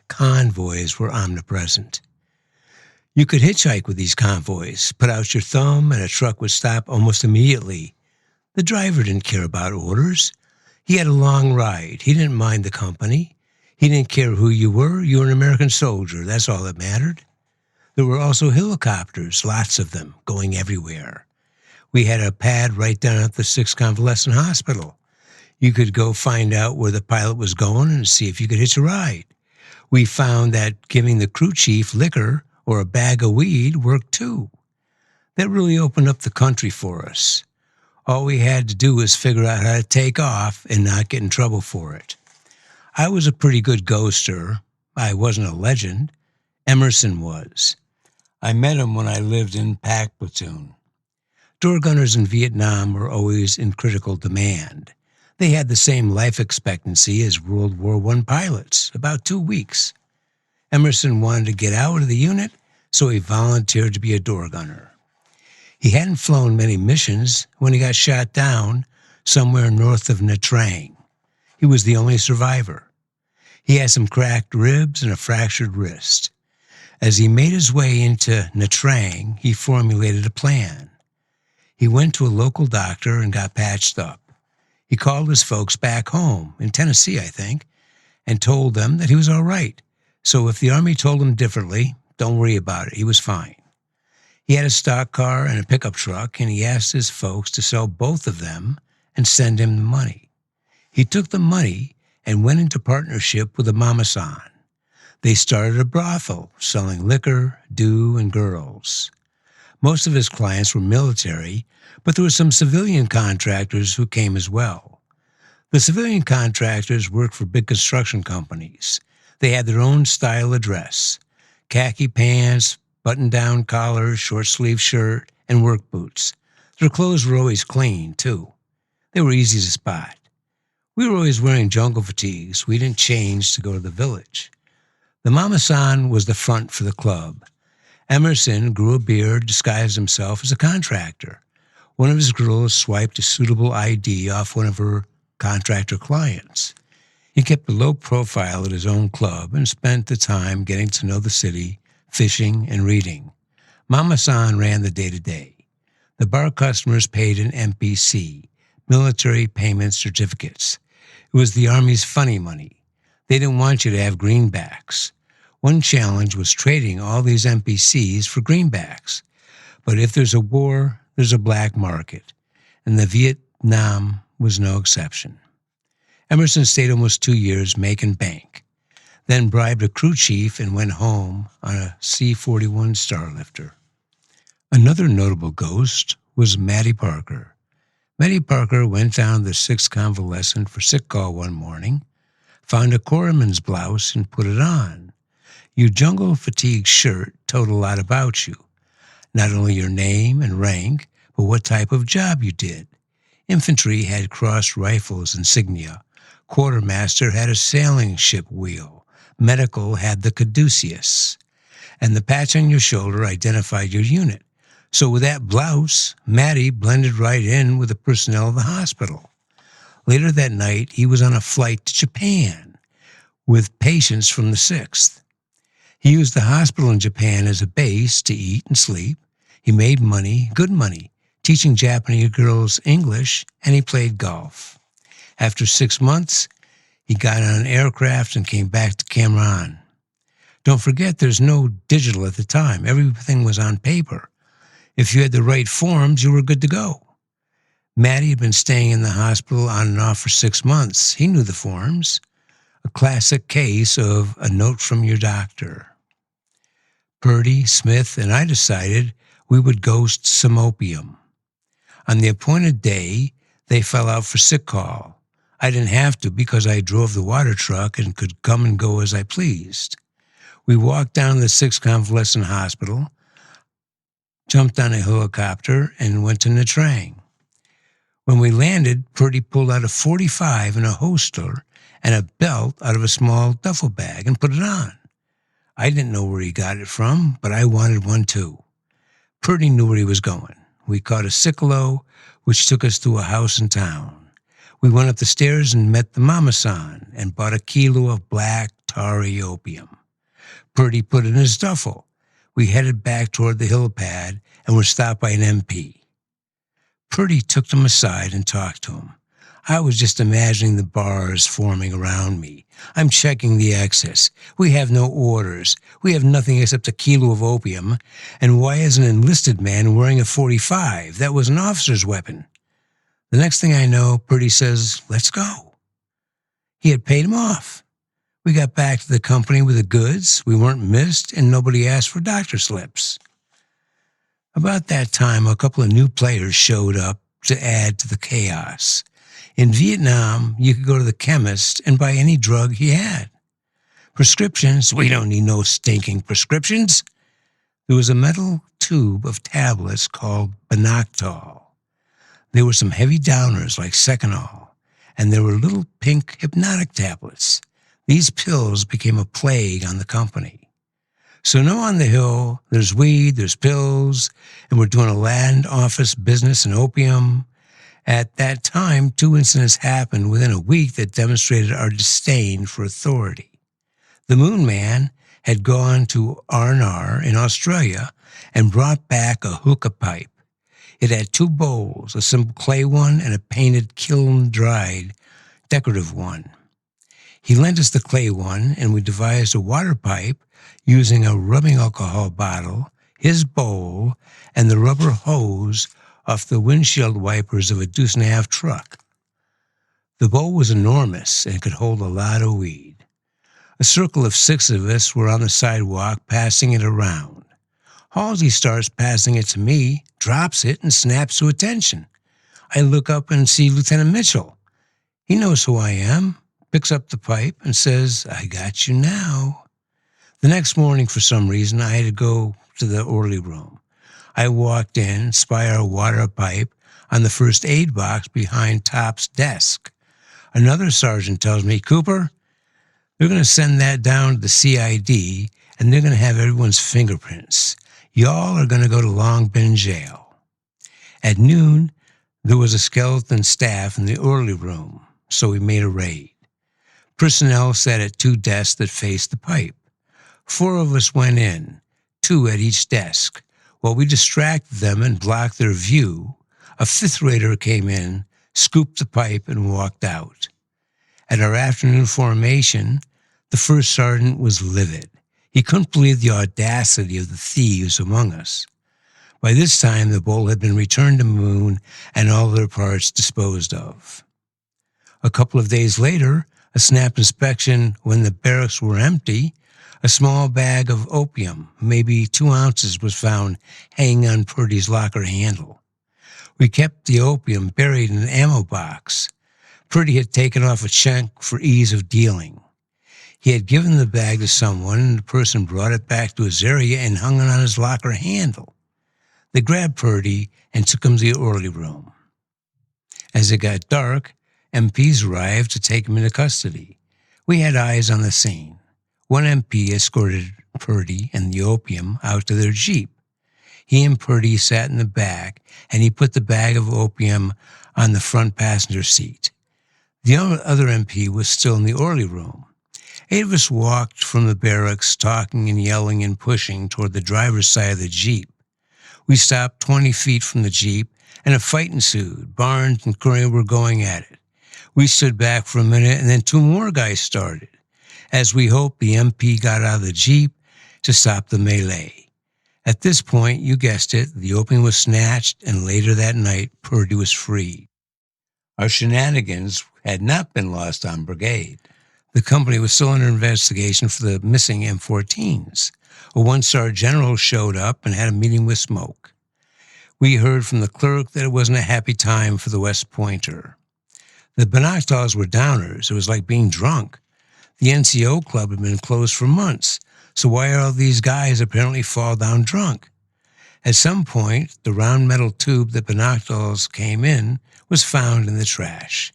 A: Convoys were omnipresent. You could hitchhike with these convoys, put out your thumb, and a truck would stop almost immediately. The driver didn't care about orders. He had a long ride. He didn't mind the company. He didn't care who you were. You were an American soldier. That's all that mattered. There were also helicopters, lots of them, going everywhere. We had a pad right down at the 6th Convalescent Hospital. You could go find out where the pilot was going and see if you could hitch a ride. We found that giving the crew chief liquor or a bag of weed worked too. That really opened up the country for us. All we had to do was figure out how to take off and not get in trouble for it. I was a pretty good ghoster. I wasn't a legend. Emerson was. I met him when I lived in Pac Platoon. Door gunners in Vietnam were always in critical demand. They had the same life expectancy as World War I pilots, about 2 weeks. Emerson wanted to get out of the unit, so he volunteered to be a door gunner. He hadn't flown many missions when he got shot down somewhere north of Nha Trang. He was the only survivor. He had some cracked ribs and a fractured wrist. As he made his way into Nha Trang, he formulated a plan. He went to a local doctor and got patched up. He called his folks back home, in Tennessee, I think, and told them that he was all right. So if the Army told him differently, don't worry about it. He was fine. He had a stock car and a pickup truck, and he asked his folks to sell both of them and send him the money. He took the money and went into partnership with a mama-san. They started a brothel selling liquor, dew, and girls. Most of his clients were military, but there were some civilian contractors who came as well. The civilian contractors worked for big construction companies. They had their own style of dress: khaki pants, button-down collars, short-sleeved shirt, and work boots. Their clothes were always clean, too. They were easy to spot. We were always wearing jungle fatigues. We didn't change to go to the village. The mama-san was the front for the club. Emerson grew a beard, disguised himself as a contractor. One of his girls swiped a suitable ID off one of her contractor clients. He kept a low profile at his own club and spent the time getting to know the city, fishing, and reading. Mama-san ran the day-to-day. The bar customers paid in MPC, military payment certificates. It was the Army's funny money. They didn't want you to have greenbacks. One challenge was trading all these MPCs for greenbacks. But if there's a war, there's a black market, and the Vietnam was no exception. Emerson stayed almost 2 years making bank, then bribed a crew chief and went home on a C-41 Starlifter. Another notable ghost was Mattie Parker. Mattie Parker went down the 6th Convalescent for sick call one morning, found a corpsman's blouse and put it on. Your jungle fatigue shirt told a lot about you, not only your name and rank, but what type of job you did. Infantry had crossed rifles insignia. Quartermaster had a sailing ship wheel. Medical had the caduceus. And the patch on your shoulder identified your unit. So with that blouse, Matty blended right in with the personnel of the hospital. Later that night, he was on a flight to Japan with patients from the 6th. He used the hospital in Japan as a base to eat and sleep. He made money, good money, teaching Japanese girls English, and he played golf. After 6 months, he got on an aircraft and came back to Cameron. Don't forget, there's no digital at the time. Everything was on paper. If you had the right forms, you were good to go. Matty had been staying in the hospital on and off for 6 months. He knew the forms. A classic case of a note from your doctor. Purdy, Smith, and I decided we would ghost some opium. On the appointed day, they fell out for sick call. I didn't have to because I drove the water truck and could come and go as I pleased. We walked down to the 6th Convalescent Hospital, jumped on a helicopter, and went to Nha Trang. When we landed, Purdy pulled out a .45 and a holster and a belt out of a small duffel bag and put it on. I didn't know where he got it from, but I wanted one too. Purdy knew where he was going. We caught a Ciclo, which took us to a house in town. We went up the stairs and met the mama-san and bought a kilo of black, tarry opium. Purdy put it in his duffel. We headed back toward the helipad and were stopped by an MP. Purdy took them aside and talked to him. I was just imagining the bars forming around me. I'm checking the access. We have no orders. We have nothing except a kilo of opium. And why is an enlisted man wearing a .45? That was an officer's weapon. The next thing I know, Purdy says, let's go. He had paid him off. We got back to the company with the goods. We weren't missed, and nobody asked for doctor slips. About that time, a couple of new players showed up to add to the chaos. In Vietnam, you could go to the chemist and buy any drug he had. Prescriptions, we don't need no stinking prescriptions. There was a metal tube of tablets called Benoctol. There were some heavy downers like Seconal, and there were little pink hypnotic tablets. These pills became a plague on the company. So now on the hill, there's weed, there's pills, and we're doing a land office business in opium. At that time, 2 incidents happened within a week that demonstrated our disdain for authority. The Moon Man had gone to R&R in Australia and brought back a hookah pipe. It had 2 bowls, a simple clay one and a painted kiln-dried decorative one. He lent us the clay one, and we devised a water pipe using a rubbing alcohol bottle, his bowl, and the rubber hose off the windshield wipers of a deuce-and-a-half truck. The bowl was enormous and could hold a lot of weed. A circle of 6 of us were on the sidewalk passing it around. Halsey starts passing it to me, drops it, and snaps to attention. I look up and see Lieutenant Mitchell. He knows who I am, picks up the pipe, and says, "I got you now." The next morning, for some reason, I had to go to the orderly room. I walked in, spy our water pipe on the first aid box behind Top's desk. Another sergeant tells me, "Cooper, they're going to send that down to the CID, and they're going to have everyone's fingerprints. Y'all are going to go to Long Bin Jail." At noon, there was a skeleton staff in the orderly room, so we made a raid. Personnel sat at 2 desks that faced the pipe. 4 of us went in, 2 at each desk. While we distracted them and blocked their view, a 5th raider came in, scooped the pipe, and walked out. At our afternoon formation, the first sergeant was livid. He couldn't believe the audacity of the thieves among us. By this time, the bowl had been returned to Moon and all their parts disposed of. A couple of days later, a snap inspection when the barracks were empty, a small bag of opium, maybe 2 ounces, was found hanging on Purdy's locker handle. We kept the opium buried in an ammo box. Purdy had taken off a chunk for ease of dealing. He had given the bag to someone, and the person brought it back to his area and hung it on his locker handle. They grabbed Purdy and took him to the orderly room. As it got dark, MPs arrived to take him into custody. We had eyes on the scene. One MP escorted Purdy and the opium out to their Jeep. He and Purdy sat in the back, and he put the bag of opium on the front passenger seat. The other MP was still in the orderly room. 8 of us walked from the barracks, talking and yelling and pushing toward the driver's side of the Jeep. We stopped 20 feet from the Jeep, and a fight ensued. Barnes and Curry were going at it. We stood back for a minute, and then 2 more guys started. As we hoped, the MP got out of the Jeep to stop the melee. At this point, you guessed it, the opium was snatched, and later that night, Purdy was freed. Our shenanigans had not been lost on brigade. The company was still under investigation for the missing M14s. A 1-star general showed up and had a meeting with Smoke. We heard from the clerk that it wasn't a happy time for the West Pointer. The Benactals were downers. It was like being drunk. The NCO club had been closed for months, so why are all these guys apparently fall down drunk? At some point, the round metal tube that Benactals came in was found in the trash.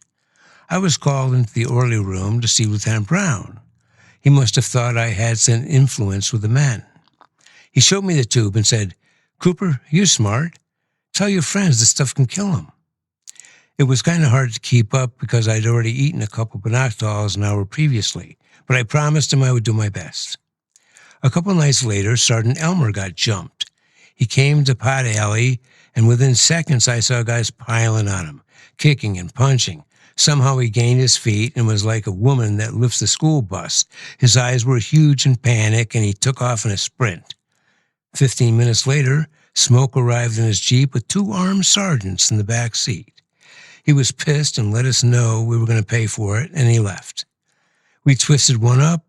A: I was called into the orderly room to see Lieutenant Brown. He must have thought I had some influence with the men. He showed me the tube and said, "Cooper, you're smart. Tell your friends this stuff can kill them." It was kind of hard to keep up because I'd already eaten a couple Benactals an hour previously, but I promised him I would do my best. A couple nights later, Sergeant Elmer got jumped. He came to Pot Alley, and within seconds I saw guys piling on him, kicking and punching. Somehow he gained his feet and was like a woman that lifts the school bus. His eyes were huge in panic, and he took off in a sprint. 15 minutes later, Smoke arrived in his Jeep with 2 armed sergeants in the back seat. He was pissed and let us know we were going to pay for it, and he left. We twisted one up.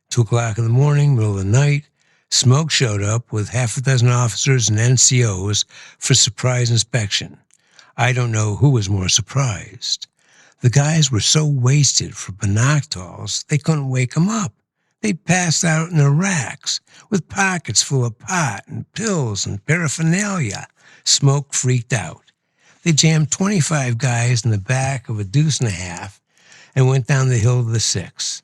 A: 2 o'clock in the morning, middle of the night, Smoke showed up with 6 officers and NCOs for surprise inspection. I don't know who was more surprised. The guys were so wasted for Benactals, they couldn't wake them up. They passed out in their racks with pockets full of pot and pills and paraphernalia. Smoke freaked out. They jammed 25 guys in the back of a deuce-and-a-half and went down the hill to the 6.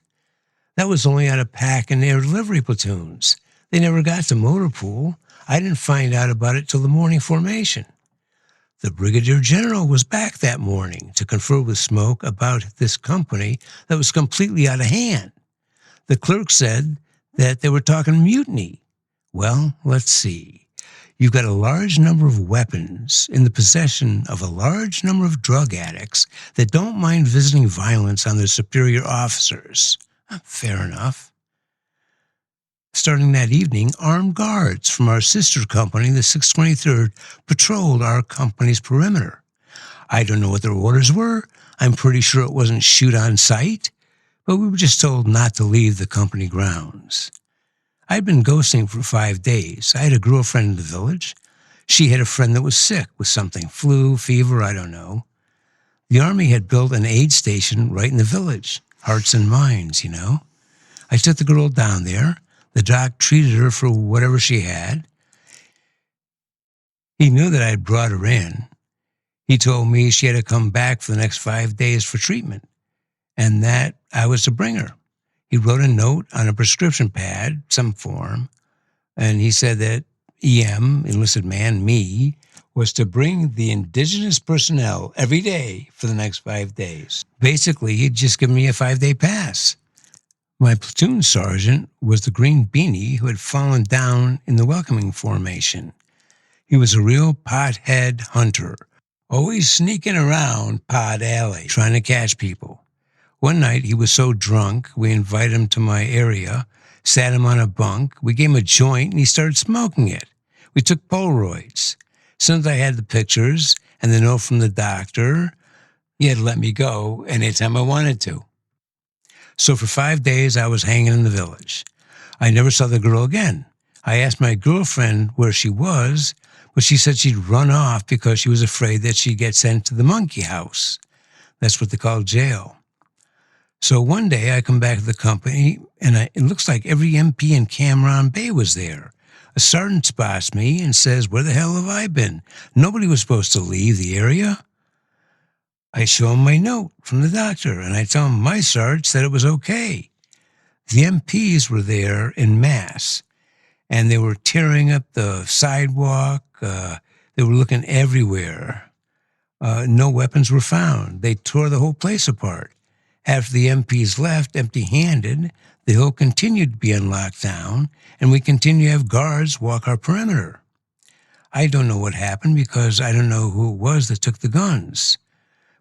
A: That was only out of pack and air delivery platoons. They never got to motor pool. I didn't find out about it till the morning formation. The Brigadier General was back that morning to confer with Smoke about this company that was completely out of hand. The clerk said that they were talking mutiny. Well, let's see. You've got a large number of weapons in the possession of a large number of drug addicts that don't mind visiting violence on their superior officers. Fair enough. Starting that evening, armed guards from our sister company, the 623rd, patrolled our company's perimeter. I don't know what their orders were. I'm pretty sure it wasn't shoot on sight, but we were just told not to leave the company grounds. I'd been ghosting for 5 days. I had a girlfriend in the village. She had a friend that was sick with something, flu, fever, I don't know. The Army had built an aid station right in the village. Hearts and minds, you know. I took the girl down there. The doc treated her for whatever she had. He knew that I had brought her in. He told me she had to come back for the next 5 days for treatment, and that I was to bring her. He wrote a note on a prescription pad, some form, and he said that EM, enlisted man, me, was to bring the indigenous personnel every day for the next 5 days. Basically, he'd just given me a 5-day pass. My platoon sergeant was the green beanie who had fallen down in the welcoming formation. He was a real pothead hunter, always sneaking around Pod Alley, trying to catch people. One night, he was so drunk, we invited him to my area, sat him on a bunk, we gave him a joint, and he started smoking it. We took Polaroids. As soon as I had the pictures and the note from the doctor, he had let me go anytime I wanted to. So for 5 days, I was hanging in the village. I never saw the girl again. I asked my girlfriend where she was, but she said she'd run off because she was afraid that she'd get sent to the monkey house. That's what they call jail. So one day I come back to the company, and it looks like every MP in Cameron Bay was there. A sergeant spots me and says, "Where the hell have I been? Nobody was supposed to leave the area." I show him my note from the doctor, and I tell him my sergeant said it was okay. The MPs were there in mass, and they were tearing up the sidewalk. They were looking everywhere. No weapons were found. They tore the whole place apart. After the MPs left empty-handed, the hill continued to be on lockdown, and we continue to have guards walk our perimeter. I don't know what happened because I don't know who it was that took the guns.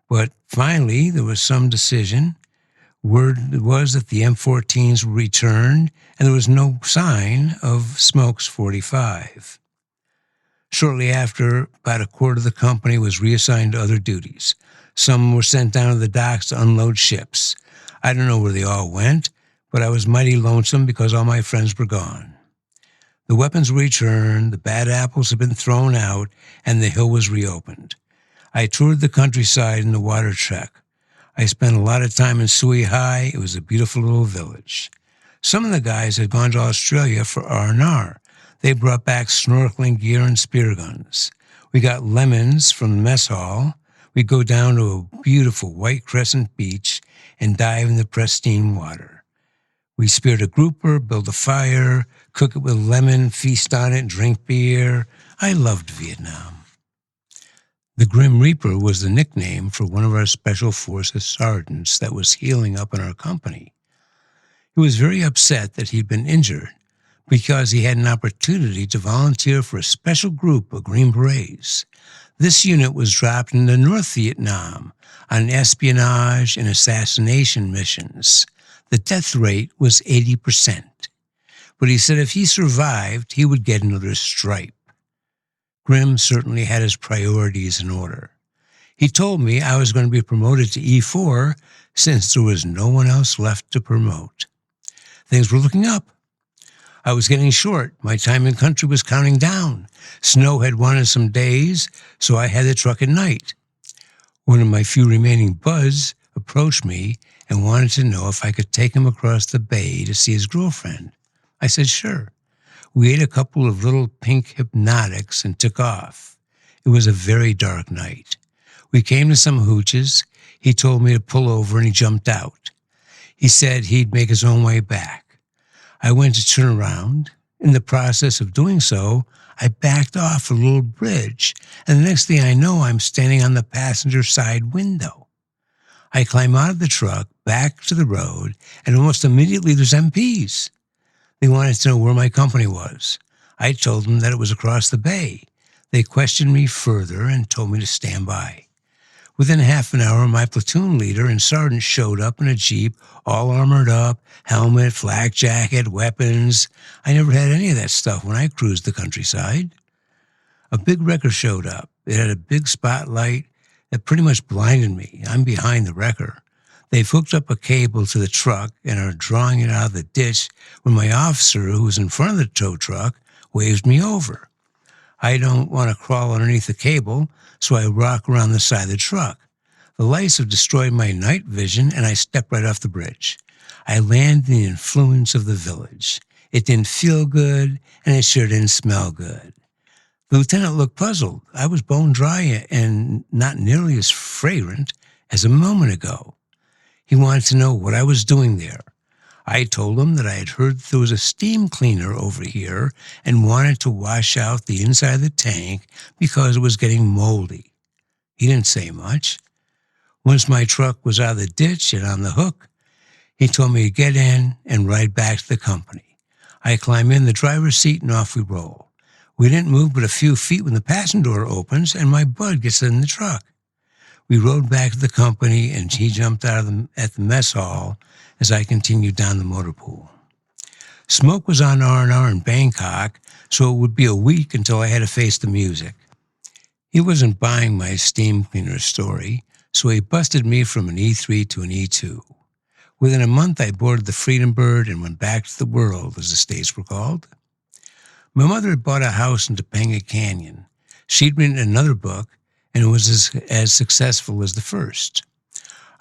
A: But finally, there was some decision. Word was that the M14s were returned, and there was no sign of Smokes 45. Shortly after, about a quarter of the company was reassigned to other duties. Some were sent down to the docks to unload ships. I don't know where they all went, but I was mighty lonesome because all my friends were gone. The weapons were returned, the bad apples had been thrown out, and the hill was reopened. I toured the countryside in the water trek. I spent a lot of time in Sui High. It was a beautiful little village. Some of the guys had gone to Australia for R&R. They brought back snorkeling gear and spear guns. We got lemons from the mess hall. We'd go down to a beautiful white crescent beach and dive in the pristine water. We speared a grouper, built a fire, cook it with lemon, feast on it, drink beer. I loved Vietnam. The Grim Reaper was the nickname for one of our Special Forces sergeants that was healing up in our company. He was very upset that he'd been injured because he had an opportunity to volunteer for a special group of Green Berets. This unit was dropped into North Vietnam on espionage and assassination missions. The death rate was 80%. But he said if he survived, he would get another stripe. Grim certainly had his priorities in order. He told me I was going to be promoted to E4 since there was no one else left to promote. Things were looking up. I was getting short. My time in country was counting down. Snow had wanted some days, so I had the truck at night. One of my few remaining buds approached me and wanted to know if I could take him across the bay to see his girlfriend. I said, sure. We ate a couple of little pink hypnotics and took off. It was a very dark night. We came to some hooches. He told me to pull over and he jumped out. He said he'd make his own way back. I went to turn around. In the process of doing so, I backed off a little bridge, and the next thing I know, I'm standing on the passenger side window. I climb out of the truck, back to the road, and almost immediately there's MPs. They wanted to know where my company was. I told them that it was across the bay. They questioned me further and told me to stand by. Within half an hour, my platoon leader and sergeant showed up in a Jeep, all armored up, helmet, flak jacket, weapons. I never had any of that stuff when I cruised the countryside. A big wrecker showed up. It had a big spotlight that pretty much blinded me. I'm behind the wrecker. They've hooked up a cable to the truck and are drawing it out of the ditch when my officer, who was in front of the tow truck, waves me over. I don't want to crawl underneath the cable, so I rock around the side of the truck. The lights have destroyed my night vision, and I step right off the bridge. I land in the influence of the village. It didn't feel good, and it sure didn't smell good. The lieutenant looked puzzled. I was bone dry and not nearly as fragrant as a moment ago. He wanted to know what I was doing there. I told him that I had heard there was a steam cleaner over here and wanted to wash out the inside of the tank because it was getting moldy. He didn't say much. Once my truck was out of the ditch and on the hook, he told me to get in and ride back to the company. I climb in the driver's seat and off we roll. We didn't move but a few feet when the passenger door opens and my bud gets in the truck. We rode back to the company, and he jumped out at the mess hall as I continued down the motor pool. Smoke was on R&R in Bangkok, so it would be a week until I had to face the music. He wasn't buying my steam cleaner story, so he busted me from an E3 to an E2. Within a month, I boarded the Freedom Bird and went back to the world, as the States were called. My mother had bought a house in Topanga Canyon. She'd written another book, and it was as successful as the first.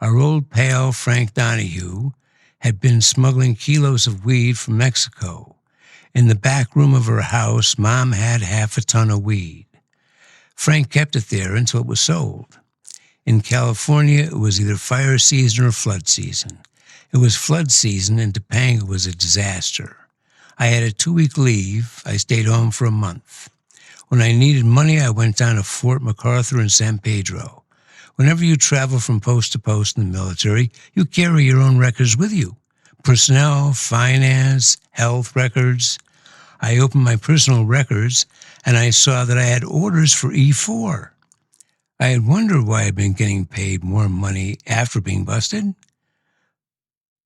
A: Our old pal, Frank Donahue, had been smuggling kilos of weed from Mexico. In the back room of her house, Mom had half a ton of weed. Frank kept it there until it was sold. In California, it was either fire season or flood season. It was flood season, and Topanga was a disaster. I had a 2-week leave. I stayed home for a month. When I needed money, I went down to Fort MacArthur in San Pedro. Whenever you travel from post to post in the military, you carry your own records with you. Personnel, finance, health records. I opened my personal records, and I saw that I had orders for E4. I had wondered why I'd been getting paid more money after being busted.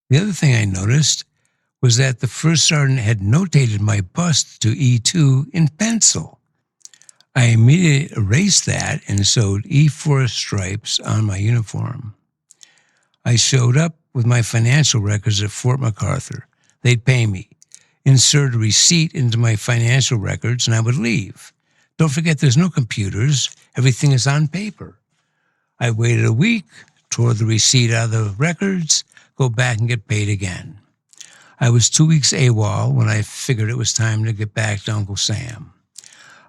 A: The other thing I noticed was that the first sergeant had notated my bust to E2 in pencil. I immediately erased that and sewed E4 stripes on my uniform. I showed up with my financial records at Fort MacArthur. They'd pay me, insert a receipt into my financial records, and I would leave. Don't forget there's no computers. Everything is on paper. I waited a week, tore the receipt out of the records, go back and get paid again. I was 2 weeks AWOL when I figured it was time to get back to Uncle Sam.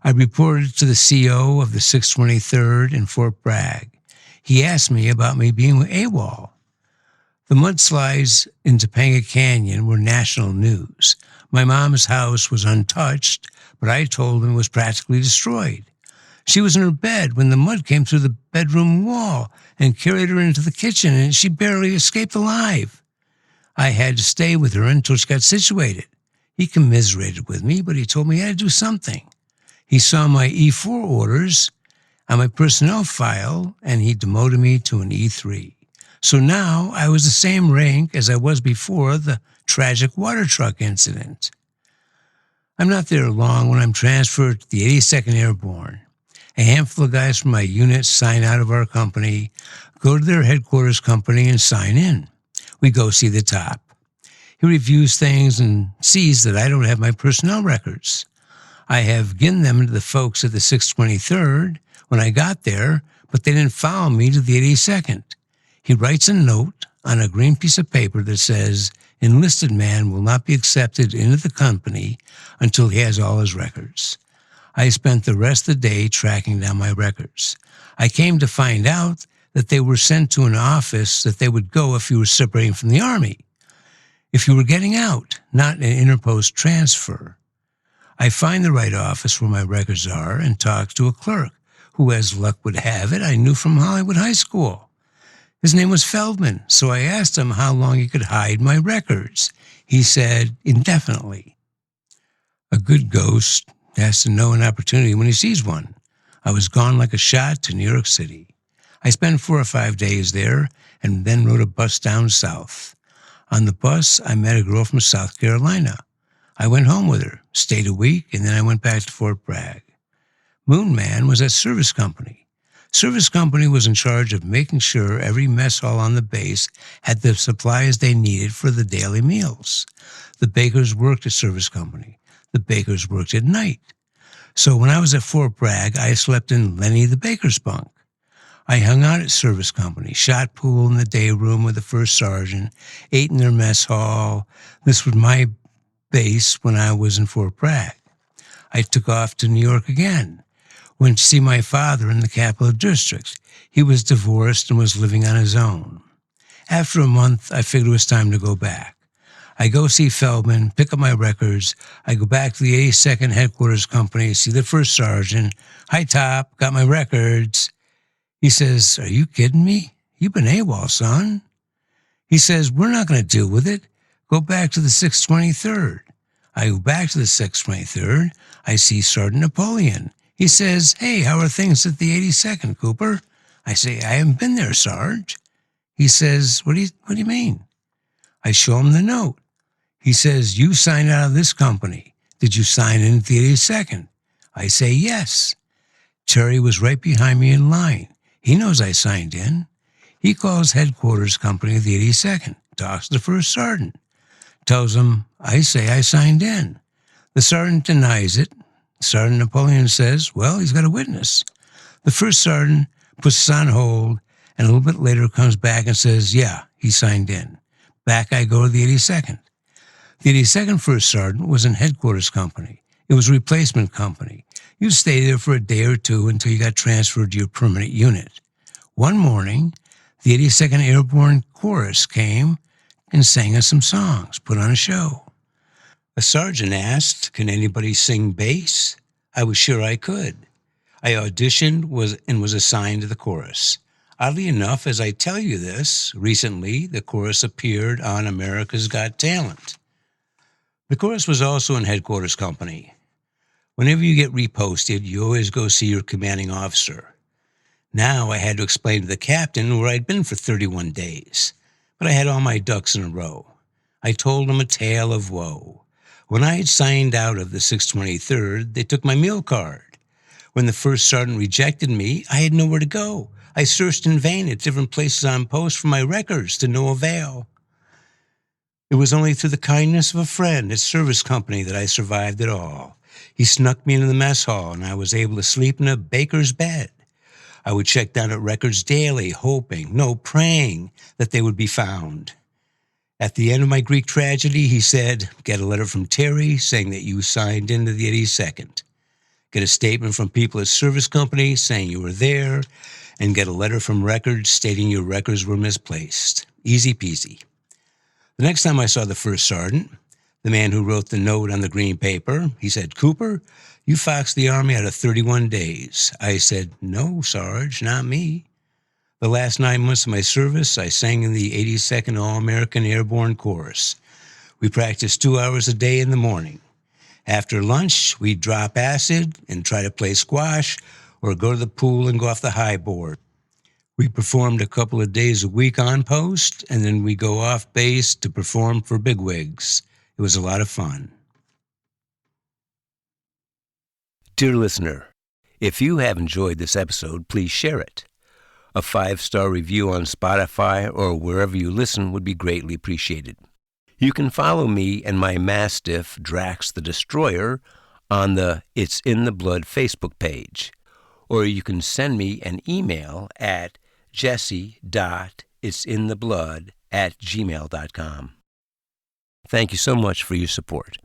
A: I reported to the CO of the 623rd in Fort Bragg. He asked me about me being AWOL. The mudslides in Topanga Canyon were national news. My mom's house was untouched, but I told him it was practically destroyed. She was in her bed when the mud came through the bedroom wall and carried her into the kitchen, and she barely escaped alive. I had to stay with her until she got situated. He commiserated with me, but he told me I had to do something. He saw my E4 orders on my personnel file, and he demoted me to an E3. So now I was the same rank as I was before the tragic water truck incident. I'm not there long when I'm transferred to the 82nd Airborne. A handful of guys from my unit sign out of our company, go to their headquarters company, and sign in. We go see the top. He reviews things and sees that I don't have my personnel records. I have given them to the folks at the 623rd when I got there, but they didn't follow me to the 82nd. He writes a note on a green piece of paper that says, enlisted man will not be accepted into the company until he has all his records. I spent the rest of the day tracking down my records. I came to find out that they were sent to an office that they would go if you were separating from the Army, if you were getting out, not an interpost transfer. I find the right office where my records are and talk to a clerk who, as luck would have it, I knew from Hollywood High School. His name was Feldman, so I asked him how long he could hide my records. He said, indefinitely. A good ghost has to know an opportunity when he sees one. I was gone like a shot to New York City. I spent 4 or 5 days there and then rode a bus down south. On the bus, I met a girl from South Carolina. I went home with her, stayed a week, and then I went back to Fort Bragg. Moon Man was at Service Company. Service Company was in charge of making sure every mess hall on the base had the supplies they needed for the daily meals. The bakers worked at Service Company. The bakers worked at night. So when I was at Fort Bragg, I slept in Lenny the baker's bunk. I hung out at Service Company, shot pool in the day room with the first sergeant, ate in their mess hall. This was my base when I was in Fort Bragg. I took off to New York again. Went to see my father in the Capital District. He was divorced and was living on his own. After a month, I figured it was time to go back. I go see Feldman, pick up my records. I go back to the 82nd Headquarters Company, see the first sergeant. Hi, Top, got my records. He says, are you kidding me? You've been AWOL, son. He says, we're not going to deal with it. Go back to the 623rd. I go back to the 623rd. I see Sergeant Napoleon. He says, hey, how are things at the 82nd, Cooper? I say, I haven't been there, Sarge. He says, what do you mean? I show him the note. He says, you signed out of this company. Did you sign in at the 82nd? I say, yes. Terry was right behind me in line. He knows I signed in. He calls Headquarters Company of the 82nd, talks to the first sergeant, tells him, I say I signed in. The sergeant denies it. Sergeant Napoleon says, well, he's got a witness. The first sergeant puts us on hold, and a little bit later comes back and says, yeah, he signed in. Back I go to the 82nd. The 82nd First Sergeant was in Headquarters Company. It was a replacement company. You'd stay there for a day or two until you got transferred to your permanent unit. One morning, the 82nd Airborne Chorus came and sang us some songs, put on a show. A sergeant asked, can anybody sing bass? I was sure I could. I auditioned and was assigned to the chorus. Oddly enough, as I tell you this, recently the chorus appeared on America's Got Talent. The chorus was also in Headquarters Company. Whenever you get reposted, you always go see your commanding officer. Now I had to explain to the captain where I'd been for 31 days, but I had all my ducks in a row. I told him a tale of woe. When I had signed out of the 623rd, they took my meal card. When the first sergeant rejected me, I had nowhere to go. I searched in vain at different places on post for my records to no avail. It was only through the kindness of a friend at Service Company that I survived it all. He snuck me into the mess hall, and I was able to sleep in a baker's bed. I would check down at records daily, hoping, no, praying, that they would be found. At the end of my Greek tragedy, he said, get a letter from Terry saying that you signed into the 82nd. Get a statement from people at Service Company saying you were there, and get a letter from records stating your records were misplaced. Easy peasy. The next time I saw the first sergeant, the man who wrote the note on the green paper, he said, Cooper, you foxed the Army out of 31 days. I said, no, Sarge, not me. The last 9 months of my service, I sang in the 82nd All-American Airborne Chorus. We practiced 2 hours a day in the morning. After lunch, we'd drop acid and try to play squash or go to the pool and go off the high board. We performed a couple of days a week on post, and then we go off base to perform for bigwigs. It was a lot of fun. Dear listener, if you have enjoyed this episode, please share it. A 5-star review on Spotify or wherever you listen would be greatly appreciated. You can follow me and my Mastiff, Drax the Destroyer, on the It's in the Blood Facebook page. Or you can send me an email at jesse.it'sintheblood@gmail.com. Thank you so much for your support.